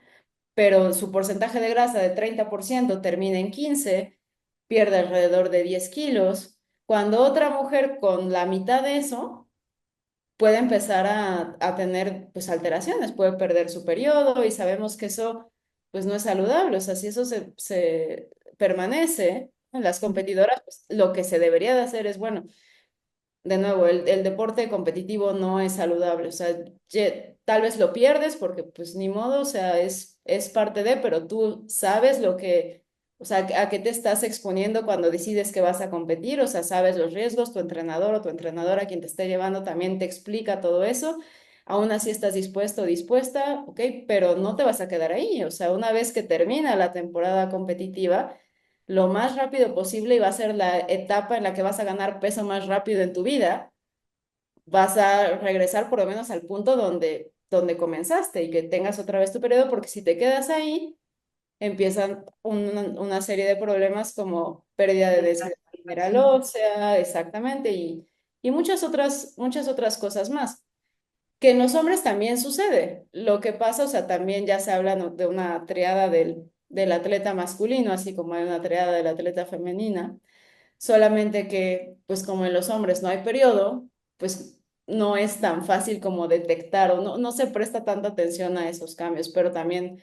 A: Pero su porcentaje de grasa de 30% termina en 15, pierde alrededor de 10 kilos, cuando otra mujer con la mitad de eso puede empezar a tener pues alteraciones, puede perder su periodo y sabemos que eso pues no es saludable, o sea, si eso se permanece en las competidoras, pues, lo que se debería de hacer es, bueno, de nuevo, el deporte competitivo no es saludable, o sea, tal vez lo pierdes porque pues ni modo, o sea, es parte de, pero tú sabes lo que, o sea, a qué te estás exponiendo cuando decides que vas a competir, o sea, sabes los riesgos, tu entrenador o tu entrenadora, quien te esté llevando, también te explica todo eso. Aún así estás dispuesto o dispuesta, ok, pero no te vas a quedar ahí, o sea, una vez que termina la temporada competitiva, lo más rápido posible y va a ser la etapa en la que vas a ganar peso más rápido en tu vida, vas a regresar por lo menos al punto donde comenzaste y que tengas otra vez tu periodo, porque si te quedas ahí, empiezan una serie de problemas como pérdida de densidad mineral
C: Sí.
A: ósea, exactamente, y muchas otras cosas más. Que en los hombres también sucede. Lo que pasa, o sea, también ya se habla, ¿no?, de una triada del atleta masculino, así como hay una triada del atleta femenina, solamente que, pues como en los hombres no hay periodo, pues no es tan fácil como detectar o no se presta tanta atención a esos cambios, pero también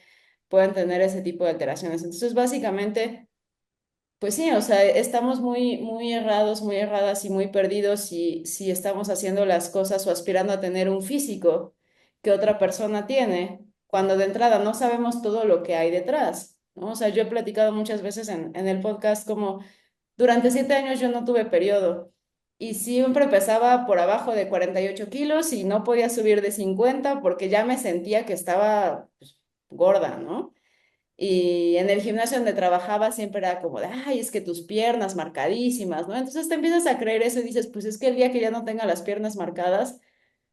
A: pueden tener ese tipo de alteraciones. Entonces, básicamente, pues sí, o sea, estamos muy errados, muy erradas y muy perdidos si estamos haciendo las cosas o aspirando a tener un físico que otra persona tiene, cuando de entrada no sabemos todo lo que hay detrás, ¿no? O sea, yo he platicado muchas veces en el podcast como durante 7 años yo no tuve periodo y siempre pesaba por abajo de 48 kilos y no podía subir de 50 porque ya me sentía que estaba pues, gorda, ¿no? Y en el gimnasio donde trabajaba siempre era como de, ay, es que tus piernas marcadísimas, ¿no? Entonces te empiezas a creer eso y dices, pues es que el día que ya no tenga las piernas marcadas,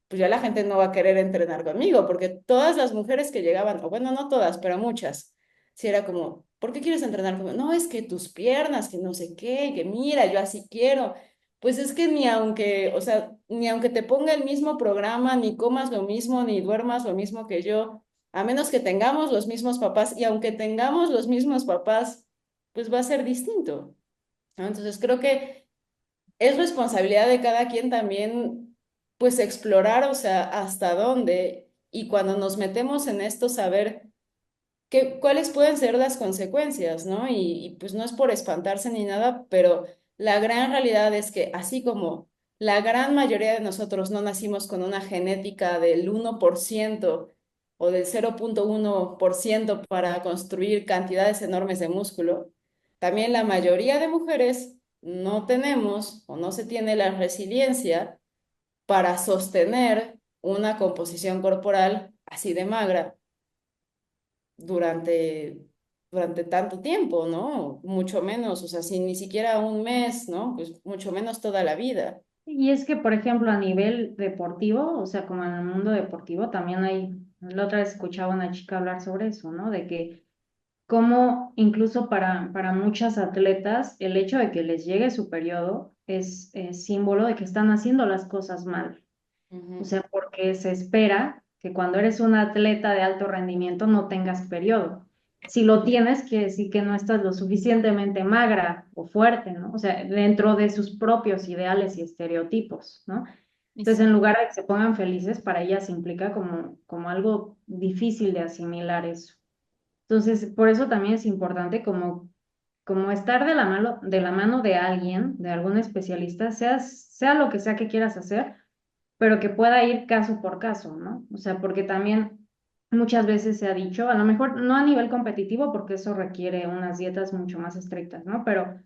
A: pues ya la gente no va a querer entrenar conmigo, porque todas las mujeres que llegaban, o bueno, no todas, pero muchas, sí era como, ¿por qué quieres entrenar conmigo? No, es que tus piernas, que no sé qué, que mira, yo así quiero. Pues es que ni aunque, o sea, ni aunque te ponga el mismo programa, ni comas lo mismo, ni duermas lo mismo que yo, a menos que tengamos los mismos papás, y aunque tengamos los mismos papás, pues va a ser distinto, ¿no? Entonces creo que es responsabilidad de cada quien también, pues explorar, o sea, hasta dónde, y cuando nos metemos en esto, saber cuáles pueden ser las consecuencias, ¿no? Pues no es por espantarse ni nada, pero la gran realidad es que así como la gran mayoría de nosotros no nacimos con una genética del 1% o del 0,1% para construir cantidades enormes de músculo, también la mayoría de mujeres no tenemos o no se tiene la resiliencia para sostener una composición corporal así de magra durante, durante tanto tiempo, ¿no? Mucho menos, o sea, si ni siquiera un mes, ¿no? Pues mucho menos toda la vida.
C: Y es que, por ejemplo, a nivel deportivo, o sea, como en el mundo deportivo, también hay, la otra vez escuchaba a una chica hablar sobre eso, ¿no? De que como incluso para muchas atletas el hecho de que les llegue su periodo es símbolo de que están haciendo las cosas mal. O
A: Ujú.
C: sea, porque se espera que cuando eres un atleta de alto rendimiento no tengas periodo. Si lo tienes, quiere decir que no estás lo suficientemente magra o fuerte, ¿no? O sea, dentro de sus propios ideales y estereotipos, ¿no? Entonces, en
B: Exacto.
C: lugar de que se pongan felices, para ellas implica como algo difícil de asimilar eso. Entonces, por eso también es importante como estar de la mano de alguien, de algún especialista, sea lo que sea que quieras hacer, pero que pueda ir caso por caso, ¿no? O sea, porque también muchas veces se ha dicho, a lo mejor no a nivel competitivo, porque eso requiere unas dietas mucho más estrictas, ¿no? Pero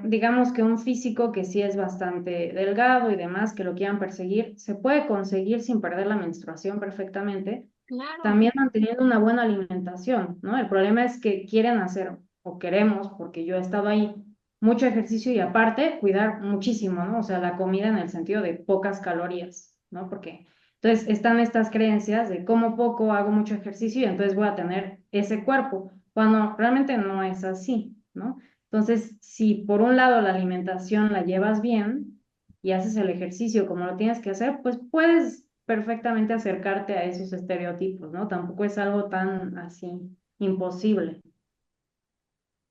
C: digamos que un físico que sí es bastante delgado y demás, que lo quieran perseguir, se puede conseguir sin perder la menstruación perfectamente,
B: Claro.
C: también manteniendo una buena alimentación, ¿no? El problema es que quieren hacer, o queremos, porque yo he estado ahí, mucho ejercicio y aparte cuidar muchísimo, ¿no? O sea, la comida en el sentido de pocas calorías, ¿no? Porque entonces están estas creencias de como poco hago mucho ejercicio y entonces voy a tener ese cuerpo, cuando realmente no es así, ¿no? Entonces, si por un lado la alimentación la llevas bien y haces el ejercicio como lo tienes que hacer, pues puedes perfectamente acercarte a esos estereotipos, ¿no? Tampoco es algo tan así imposible.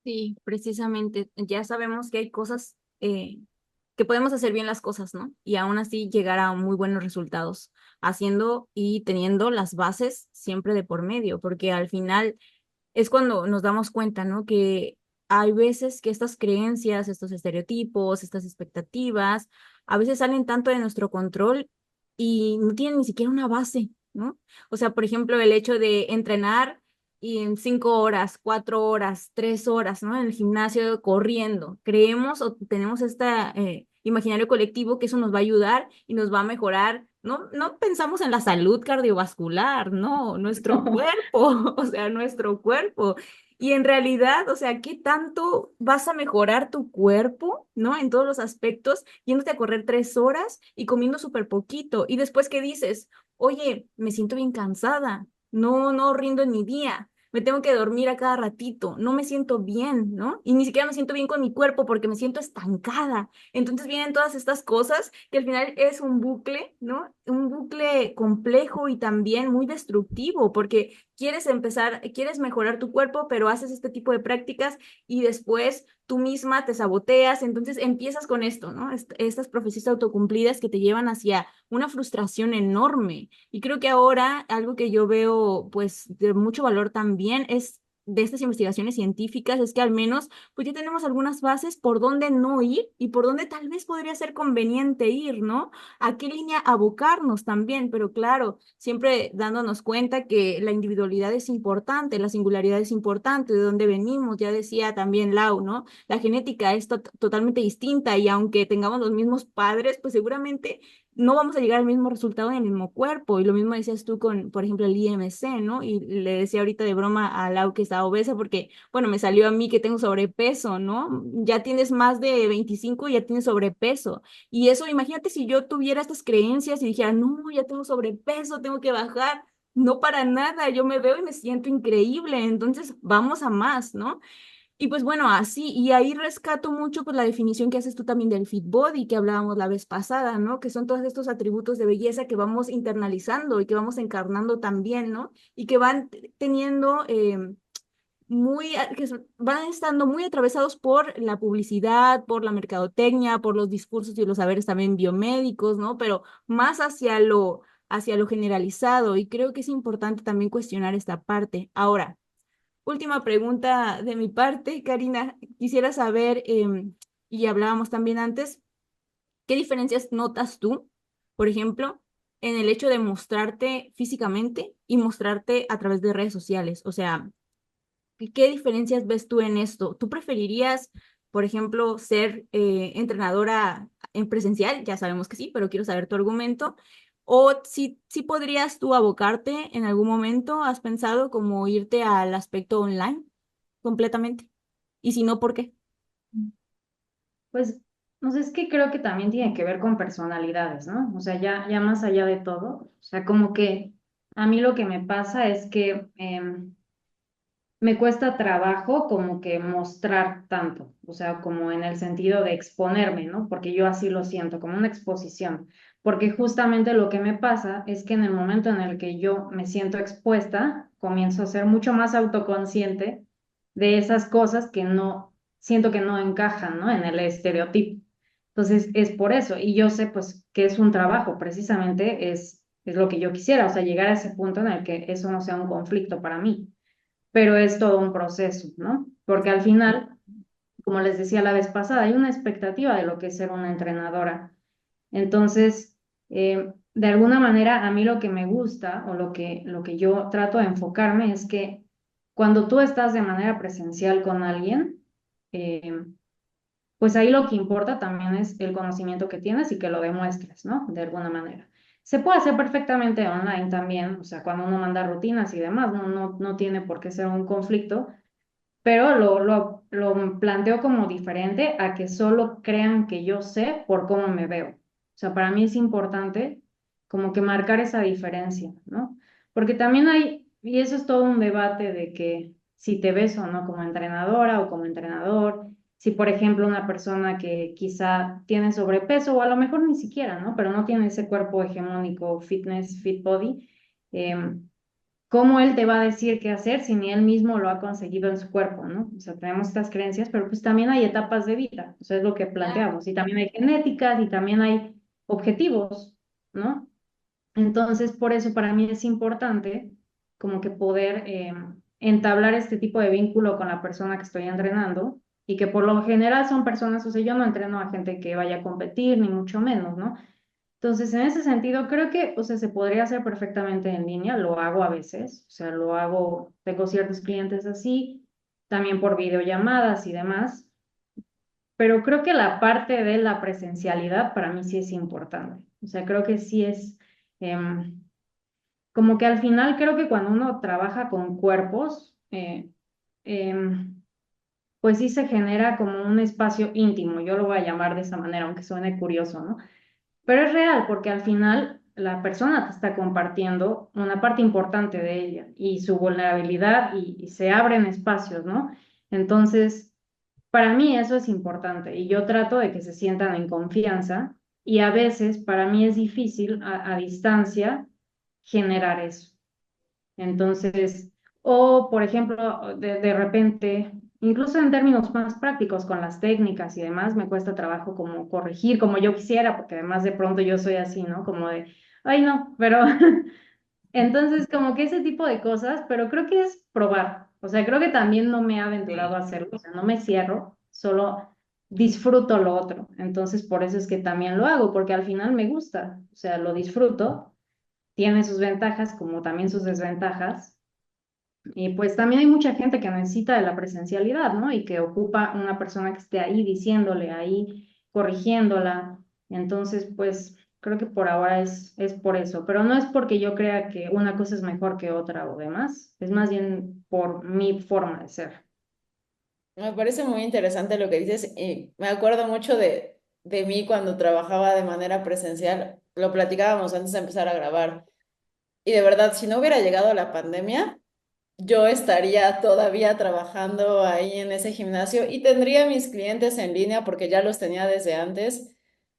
B: Sí, precisamente. Ya sabemos que hay cosas que podemos hacer bien las cosas, ¿no? Y aún así llegar a muy buenos resultados, haciendo y teniendo las bases siempre de por medio, porque al final es cuando nos damos cuenta, ¿no? Que hay veces que estas creencias, estos estereotipos, estas expectativas, a veces salen tanto de nuestro control y no tienen ni siquiera una base, ¿no? O sea, por ejemplo, el hecho de entrenar y en 5 horas, 4 horas, 3 horas, ¿no? En el gimnasio corriendo. Creemos o tenemos este imaginario colectivo que eso nos va a ayudar y nos va a mejorar. No, no pensamos en la salud cardiovascular, no, nuestro cuerpo, o sea, nuestro cuerpo. Y en realidad, o sea, ¿qué tanto vas a mejorar tu cuerpo, ¿no? En todos los aspectos, yéndote a correr 3 horas y comiendo súper poquito. Y después, ¿qué dices? Oye, me siento bien cansada, no rindo en mi día, me tengo que dormir a cada ratito, no me siento bien, ¿no? Y ni siquiera me siento bien con mi cuerpo porque me siento estancada. Entonces vienen todas estas cosas que al final es un bucle, ¿no? Un bucle complejo y también muy destructivo porque quieres empezar, quieres mejorar tu cuerpo, pero haces este tipo de prácticas y después tú misma te saboteas, entonces empiezas con esto, ¿no? Estas profecías autocumplidas que te llevan hacia una frustración enorme. Y creo que ahora algo que yo veo pues de mucho valor también es de estas investigaciones científicas es que al menos pues ya tenemos algunas bases por dónde no ir y por dónde tal vez podría ser conveniente ir, ¿no? A qué línea abocarnos también, pero claro, siempre dándonos cuenta que la individualidad es importante, la singularidad es importante, de dónde venimos, ya decía también Lau, ¿no? La genética es totalmente distinta y aunque tengamos los mismos padres, pues seguramente no vamos a llegar al mismo resultado en el mismo cuerpo. Y lo mismo decías tú con, por ejemplo, el IMC, ¿no? Y le decía ahorita de broma a Lau que está obesa porque, bueno, me salió a mí que tengo sobrepeso, ¿no? Ya tienes más de 25 y ya tienes sobrepeso. Y eso, imagínate si yo tuviera estas creencias y dijera, no, ya tengo sobrepeso, tengo que bajar. No para nada, yo me veo y me siento increíble, entonces vamos a más, ¿no? Y pues bueno, así, y ahí rescato mucho pues la definición que haces tú también del fit body que hablábamos la vez pasada, ¿no? Que son todos estos atributos de belleza que vamos internalizando y que vamos encarnando también, ¿no? Y que van teniendo van estando muy atravesados por la publicidad, por la mercadotecnia, por los discursos y los saberes también biomédicos, ¿no? Pero más hacia lo generalizado y creo que es importante también cuestionar esta parte. Ahora, última pregunta de mi parte, Karina. Quisiera saber, y hablábamos también antes, ¿qué diferencias notas tú, por ejemplo, en el hecho de mostrarte físicamente y mostrarte a través de redes sociales? O sea, ¿qué diferencias ves tú en esto? ¿Tú preferirías, por ejemplo, ser entrenadora en presencial? Ya sabemos que sí, pero quiero saber tu argumento. O si podrías tú abocarte en algún momento, ¿has pensado como irte al aspecto online completamente? Y si no, ¿por qué?
C: Pues, no sé, es que creo que también tiene que ver con personalidades, ¿no? O sea, ya más allá de todo, o sea, como que a mí lo que me pasa es que me cuesta trabajo como que mostrar tanto, o sea, como en el sentido de exponerme, ¿no? Porque yo así lo siento, como una exposición, porque justamente lo que me pasa es que en el momento en el que yo me siento expuesta, comienzo a ser mucho más autoconsciente de esas cosas que no, siento que no encajan, ¿no? En el estereotipo. Entonces, es por eso, y yo sé pues que es un trabajo, precisamente es lo que yo quisiera, o sea, llegar a ese punto en el que eso no sea un conflicto para mí, pero es todo un proceso, ¿no? Porque al final, como les decía la vez pasada, hay una expectativa de lo que es ser una entrenadora. Entonces, de alguna manera, a mí lo que me gusta o lo que yo trato de enfocarme es que cuando tú estás de manera presencial con alguien, eh, pues ahí lo que importa también es el conocimiento que tienes y que lo demuestres, ¿no? De alguna manera. Se puede hacer perfectamente online también, o sea, cuando uno manda rutinas y demás, no tiene por qué ser un conflicto, pero lo planteo como diferente a que solo crean que yo sé por cómo me veo. O sea, para mí es importante como que marcar esa diferencia, ¿no? Porque también hay, y eso es todo un debate de que si te ves o no como entrenadora o como entrenador, si por ejemplo una persona que quizá tiene sobrepeso o a lo mejor ni siquiera, ¿no? Pero no tiene ese cuerpo hegemónico, fitness, fit body. ¿Cómo él te va a decir qué hacer si ni él mismo lo ha conseguido en su cuerpo, ¿no? O sea, tenemos estas creencias, pero pues también hay etapas de vida, o sea, es lo que planteamos, y también hay genéticas y también hay objetivos, ¿no? Entonces, por eso para mí es importante como que poder entablar este tipo de vínculo con la persona que estoy entrenando y que por lo general son personas, o sea, yo no entreno a gente que vaya a competir, ni mucho menos, ¿no? Entonces, en ese sentido, creo que, o sea, se podría hacer perfectamente en línea, lo hago a veces, o sea, lo hago, tengo ciertos clientes así, también por videollamadas y demás, pero creo que la parte de la presencialidad para mí sí es importante, o sea, creo que sí es, em, como que al final creo que cuando uno trabaja con cuerpos, em, pues sí se genera como un espacio íntimo, yo lo voy a llamar de esa manera, aunque suene curioso, ¿no? Pero es real porque al final la persona te está compartiendo una parte importante de ella y su vulnerabilidad y se abren espacios, ¿no? Entonces, para mí eso es importante y yo trato de que se sientan en confianza y a veces para mí es difícil a distancia generar eso. Entonces, o por ejemplo, de repente, incluso en términos más prácticos con las técnicas y demás, me cuesta trabajo como corregir como yo quisiera, porque además de pronto yo soy así, ¿no? Como de, ay no, pero entonces como que ese tipo de cosas, pero creo que es probar. O sea, creo que también no me he aventurado a hacerlo, o sea, no me cierro, solo disfruto lo otro. Entonces, por eso es que también lo hago, porque al final me gusta, o sea, lo disfruto, tiene sus ventajas como también sus desventajas. Y pues también hay mucha gente que necesita de la presencialidad, ¿no? Y que ocupa una persona que esté ahí diciéndole, ahí corrigiéndola. Entonces, pues creo que por ahora es por eso, pero no es porque yo crea que una cosa es mejor que otra o demás, es más bien por mi forma de ser.
A: Me parece muy interesante lo que dices y me acuerdo mucho de mí cuando trabajaba de manera presencial. Lo platicábamos antes de empezar a grabar. Y de verdad, si no hubiera llegado la pandemia, yo estaría todavía trabajando ahí en ese gimnasio y tendría mis clientes en línea porque ya los tenía desde antes,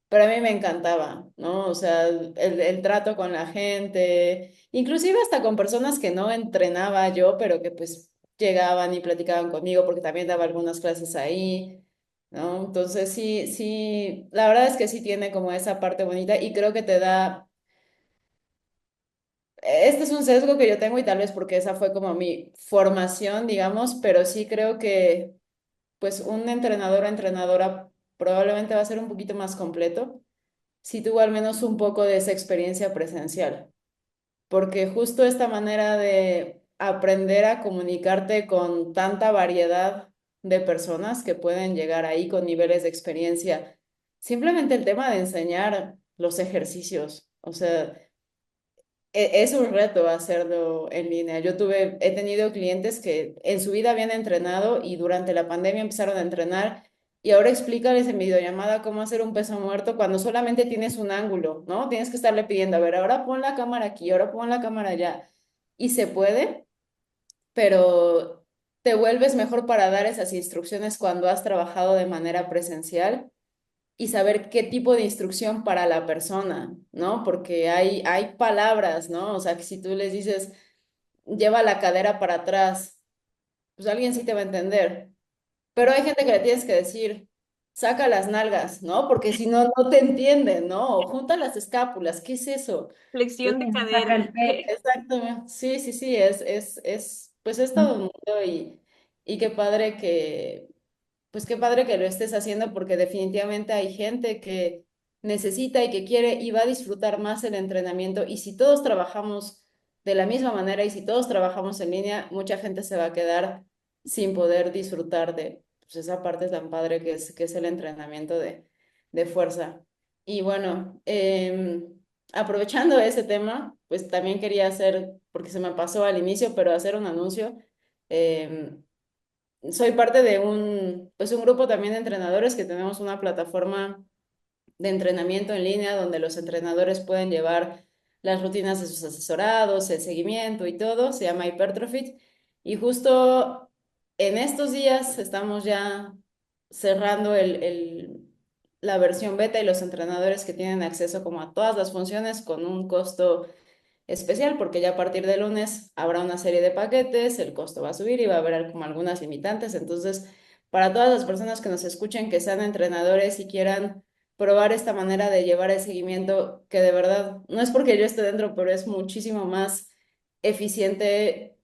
A: pero a mí me encantaba, ¿no? O sea, el trato con la gente, inclusive hasta con personas que no entrenaba yo, pero que pues llegaban y platicaban conmigo porque también daba algunas clases ahí, ¿no? Entonces sí, sí, la verdad es que sí tiene como esa parte bonita y creo que te da este es un sesgo que yo tengo y tal vez porque esa fue como mi formación, digamos, pero sí creo que pues un entrenador o entrenadora probablemente va a ser un poquito más completo si tuvo al menos un poco de esa experiencia presencial, porque justo esta manera de aprender a comunicarte con tanta variedad de personas que pueden llegar ahí con niveles de experiencia, simplemente el tema de enseñar los ejercicios, o sea es un reto hacerlo en línea. He tenido clientes que en su vida habían entrenado y durante la pandemia empezaron a entrenar y ahora explícales en videollamada cómo hacer un peso muerto cuando solamente tienes un ángulo, ¿no? Tienes que estarle pidiendo, a ver, ahora pon la cámara aquí, ahora pon la cámara allá. Y se puede, pero te vuelves mejor para dar esas instrucciones cuando has trabajado de manera presencial y saber qué tipo de instrucción para la persona, ¿no? Porque hay palabras, ¿no? O sea, que si tú les dices, lleva la cadera para atrás, pues alguien sí te va a entender. Pero hay gente que le tienes que decir, saca las nalgas, ¿no? Porque si no, no te entienden, ¿no? O junta las escápulas, ¿qué es eso?
B: Flexión de
C: Saca
B: cadera.
C: el pe-
A: Exactamente. Sí, sí, sí, pues es todo un mundo y qué padre pues qué padre que lo estés haciendo porque definitivamente hay gente que necesita y que quiere y va a disfrutar más el entrenamiento. Y si todos trabajamos de la misma manera y si todos trabajamos en línea, mucha gente se va a quedar sin poder disfrutar de pues, esa parte tan padre que es el entrenamiento de fuerza. Y bueno, aprovechando ese tema, pues también quería hacer, porque se me pasó al inicio, pero hacer un anuncio. em, Soy parte de pues un grupo también de entrenadores que tenemos una plataforma de entrenamiento en línea donde los entrenadores pueden llevar las rutinas de sus asesorados, el seguimiento y todo. Se llama Hypertrofit. Y justo en estos días estamos ya cerrando la versión beta y los entrenadores que tienen acceso como a todas las funciones con un costo especial porque ya a partir de lunes habrá una serie de paquetes, el costo va a subir y va a haber como algunas limitantes. Entonces, para todas las personas que nos escuchen, que sean entrenadores y quieran probar esta manera de llevar el seguimiento, que de verdad, no es porque yo esté dentro, pero es muchísimo más eficiente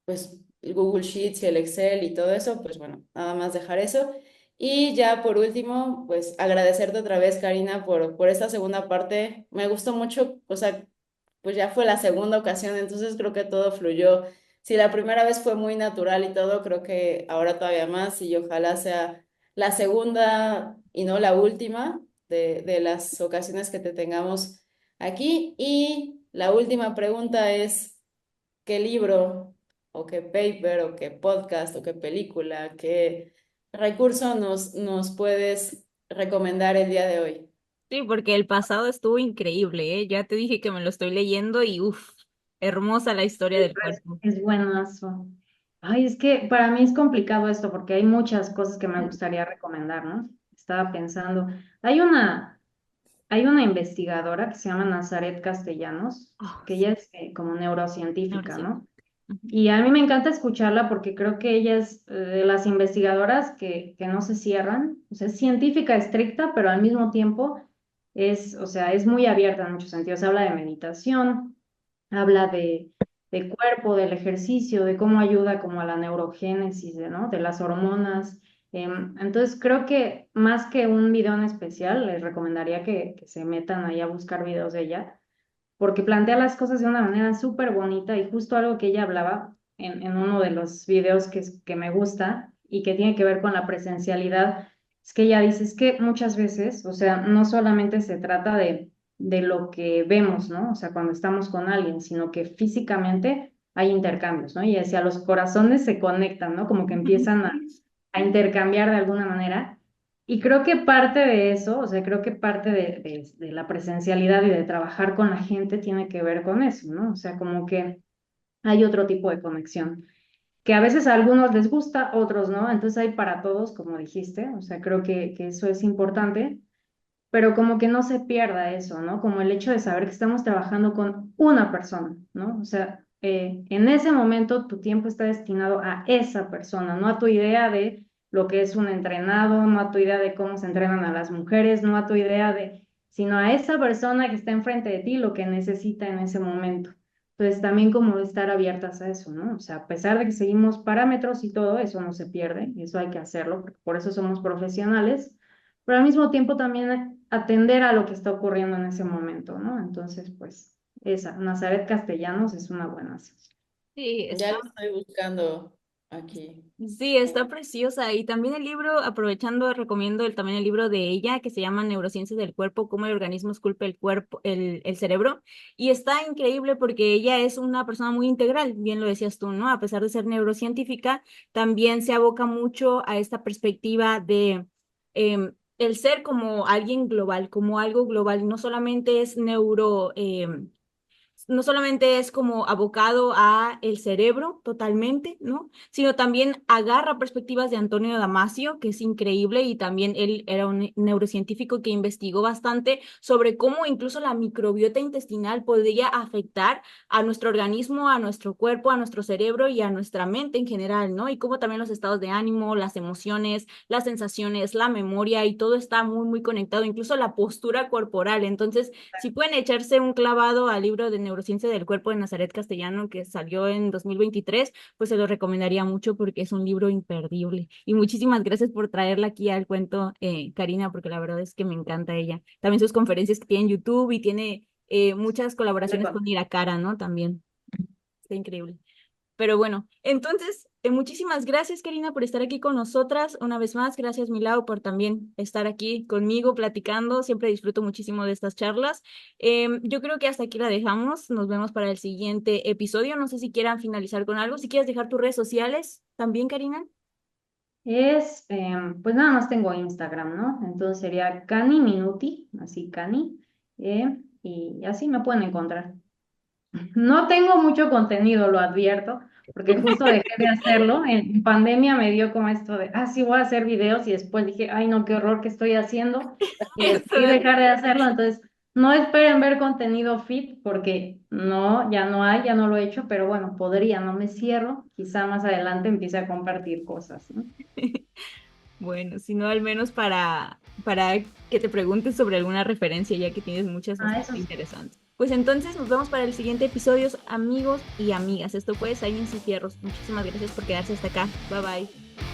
A: pues el Google Sheets y el Excel y todo eso, pues bueno, nada más dejar eso. Y ya por último, pues agradecerte otra vez, Karina, por esta segunda parte. Me gustó mucho, o sea, pues ya fue la segunda ocasión, entonces creo que todo fluyó. Si la primera vez fue muy natural y todo, creo que ahora todavía más y ojalá sea la segunda y no la última de las ocasiones que te tengamos aquí. Y la última pregunta es, ¿qué libro o qué paper o qué podcast o qué película, qué recurso nos puedes recomendar el día de hoy?
B: Sí, porque el pasado estuvo increíble, ¿eh? Ya te dije que me lo estoy leyendo y uff, hermosa la historia del cuerpo.
C: Es buenazo. Ay, es que para mí es complicado esto porque hay muchas cosas que me gustaría recomendar, ¿no? Estaba pensando, hay una, hay una investigadora que se llama Nazaret Castellanos,
B: Oh,
C: que
B: sí,
C: ella es como neurocientífica,
B: neurociencia.
C: ¿no?
B: Ujú.
C: Y a mí me encanta escucharla porque creo que ella es de las investigadoras que no se cierran, o sea, es científica estricta, pero al mismo tiempo es, o sea, es muy abierta en muchos sentidos. Habla de meditación, habla de cuerpo, del ejercicio, de cómo ayuda como a la neurogénesis, ¿no? De las hormonas. Entonces creo que más que un video en especial, les recomendaría que se metan ahí a buscar videos de ella porque plantea las cosas de una manera súper bonita y justo algo que ella hablaba en uno de los videos que me gusta y que tiene que ver con la presencialidad, es que ella dice, es que muchas veces, o sea, no solamente se trata de lo que vemos, ¿no? O sea, cuando estamos con alguien, sino que físicamente hay intercambios, ¿no? Y decía, los corazones se conectan, ¿no? Como que empiezan a intercambiar de alguna manera. Y creo que parte de eso, o sea, creo que parte de la presencialidad y de trabajar con la gente tiene que ver con eso, ¿no? O sea, como que hay otro tipo de conexión, que a veces a algunos les gusta, otros no, entonces hay para todos, como dijiste, o sea, creo que eso es importante, pero como que no se pierda eso, ¿no? Como el hecho de saber que estamos trabajando con una persona, ¿no? O sea, en ese momento tu tiempo está destinado a esa persona, no a tu idea de lo que es un entrenado, no a tu idea de cómo se entrenan a las mujeres, no a tu idea de, sino a esa persona que está enfrente de ti, lo que necesita en ese momento. Entonces, también como estar abiertas a eso, ¿no? O sea, a pesar de que seguimos parámetros y todo, eso no se pierde, y eso hay que hacerlo, porque por eso somos profesionales, pero al mismo tiempo también atender a lo que está ocurriendo en ese momento, ¿no? Entonces, pues, esa, Nazaret Castellanos es una buena.
B: Sí,
A: Ya
B: está.
A: lo estoy buscando aquí.
B: Sí, está preciosa. Y también el libro, aprovechando, recomiendo también el libro de ella que se llama Neurociencias del Cuerpo, cómo el organismo esculpe el cuerpo, el cerebro. Y está increíble porque ella es una persona muy integral, bien lo decías tú, ¿no? A pesar de ser neurocientífica, también se aboca mucho a esta perspectiva de el ser como alguien global, como algo global. No solamente es no solamente es como abocado a el cerebro totalmente, ¿no? Sino también agarra perspectivas de Antonio Damasio, que es increíble, y también él era un neurocientífico que investigó bastante sobre cómo incluso la microbiota intestinal podría afectar a nuestro organismo, a nuestro cuerpo, a nuestro cerebro y a nuestra mente en general, ¿no? Y cómo también los estados de ánimo, las emociones, las sensaciones, la memoria y todo está muy, muy conectado, incluso la postura corporal. Entonces, si pueden echarse un clavado al libro de Neurociencia del Cuerpo de Nazaret Castellano que salió en 2023, pues se lo recomendaría mucho porque es un libro imperdible. Y muchísimas gracias por traerla aquí al cuento, Karina, porque la verdad es que me encanta ella. También sus conferencias que tiene en YouTube y tiene muchas colaboraciones con Iracara, ¿no? También. Está increíble. Pero bueno, entonces, muchísimas gracias, Karina, por estar aquí con nosotras. Una vez más, gracias, Milau, por también estar aquí conmigo platicando. Siempre disfruto muchísimo de estas charlas. Yo creo que hasta aquí la dejamos. Nos vemos para el siguiente episodio. No sé si quieran finalizar con algo. Si quieres dejar tus redes sociales también, Karina.
C: Pues nada más tengo Instagram, ¿no? Entonces sería Cani Minuti, así Cani, y así me pueden encontrar. No tengo mucho contenido, lo advierto, porque justo dejé de hacerlo. En pandemia me dio como esto de, sí, voy a hacer videos y después dije, ay, no, qué horror que estoy haciendo y
B: Eso
C: decidí dejar de hacerlo. Entonces, no esperen ver contenido fit porque no, ya no hay, ya no lo he hecho, pero bueno, podría, no me cierro. Quizá más adelante empiece a compartir cosas, ¿no?
B: Bueno, si no, al menos para que te preguntes sobre alguna referencia, ya que tienes muchas
C: Ah,
B: bastante
C: eso sí.
B: interesantes. Pues entonces nos vemos para el siguiente episodio, amigos y amigas. Esto fue Science y Fierros. Muchísimas gracias por quedarse hasta acá. Bye bye.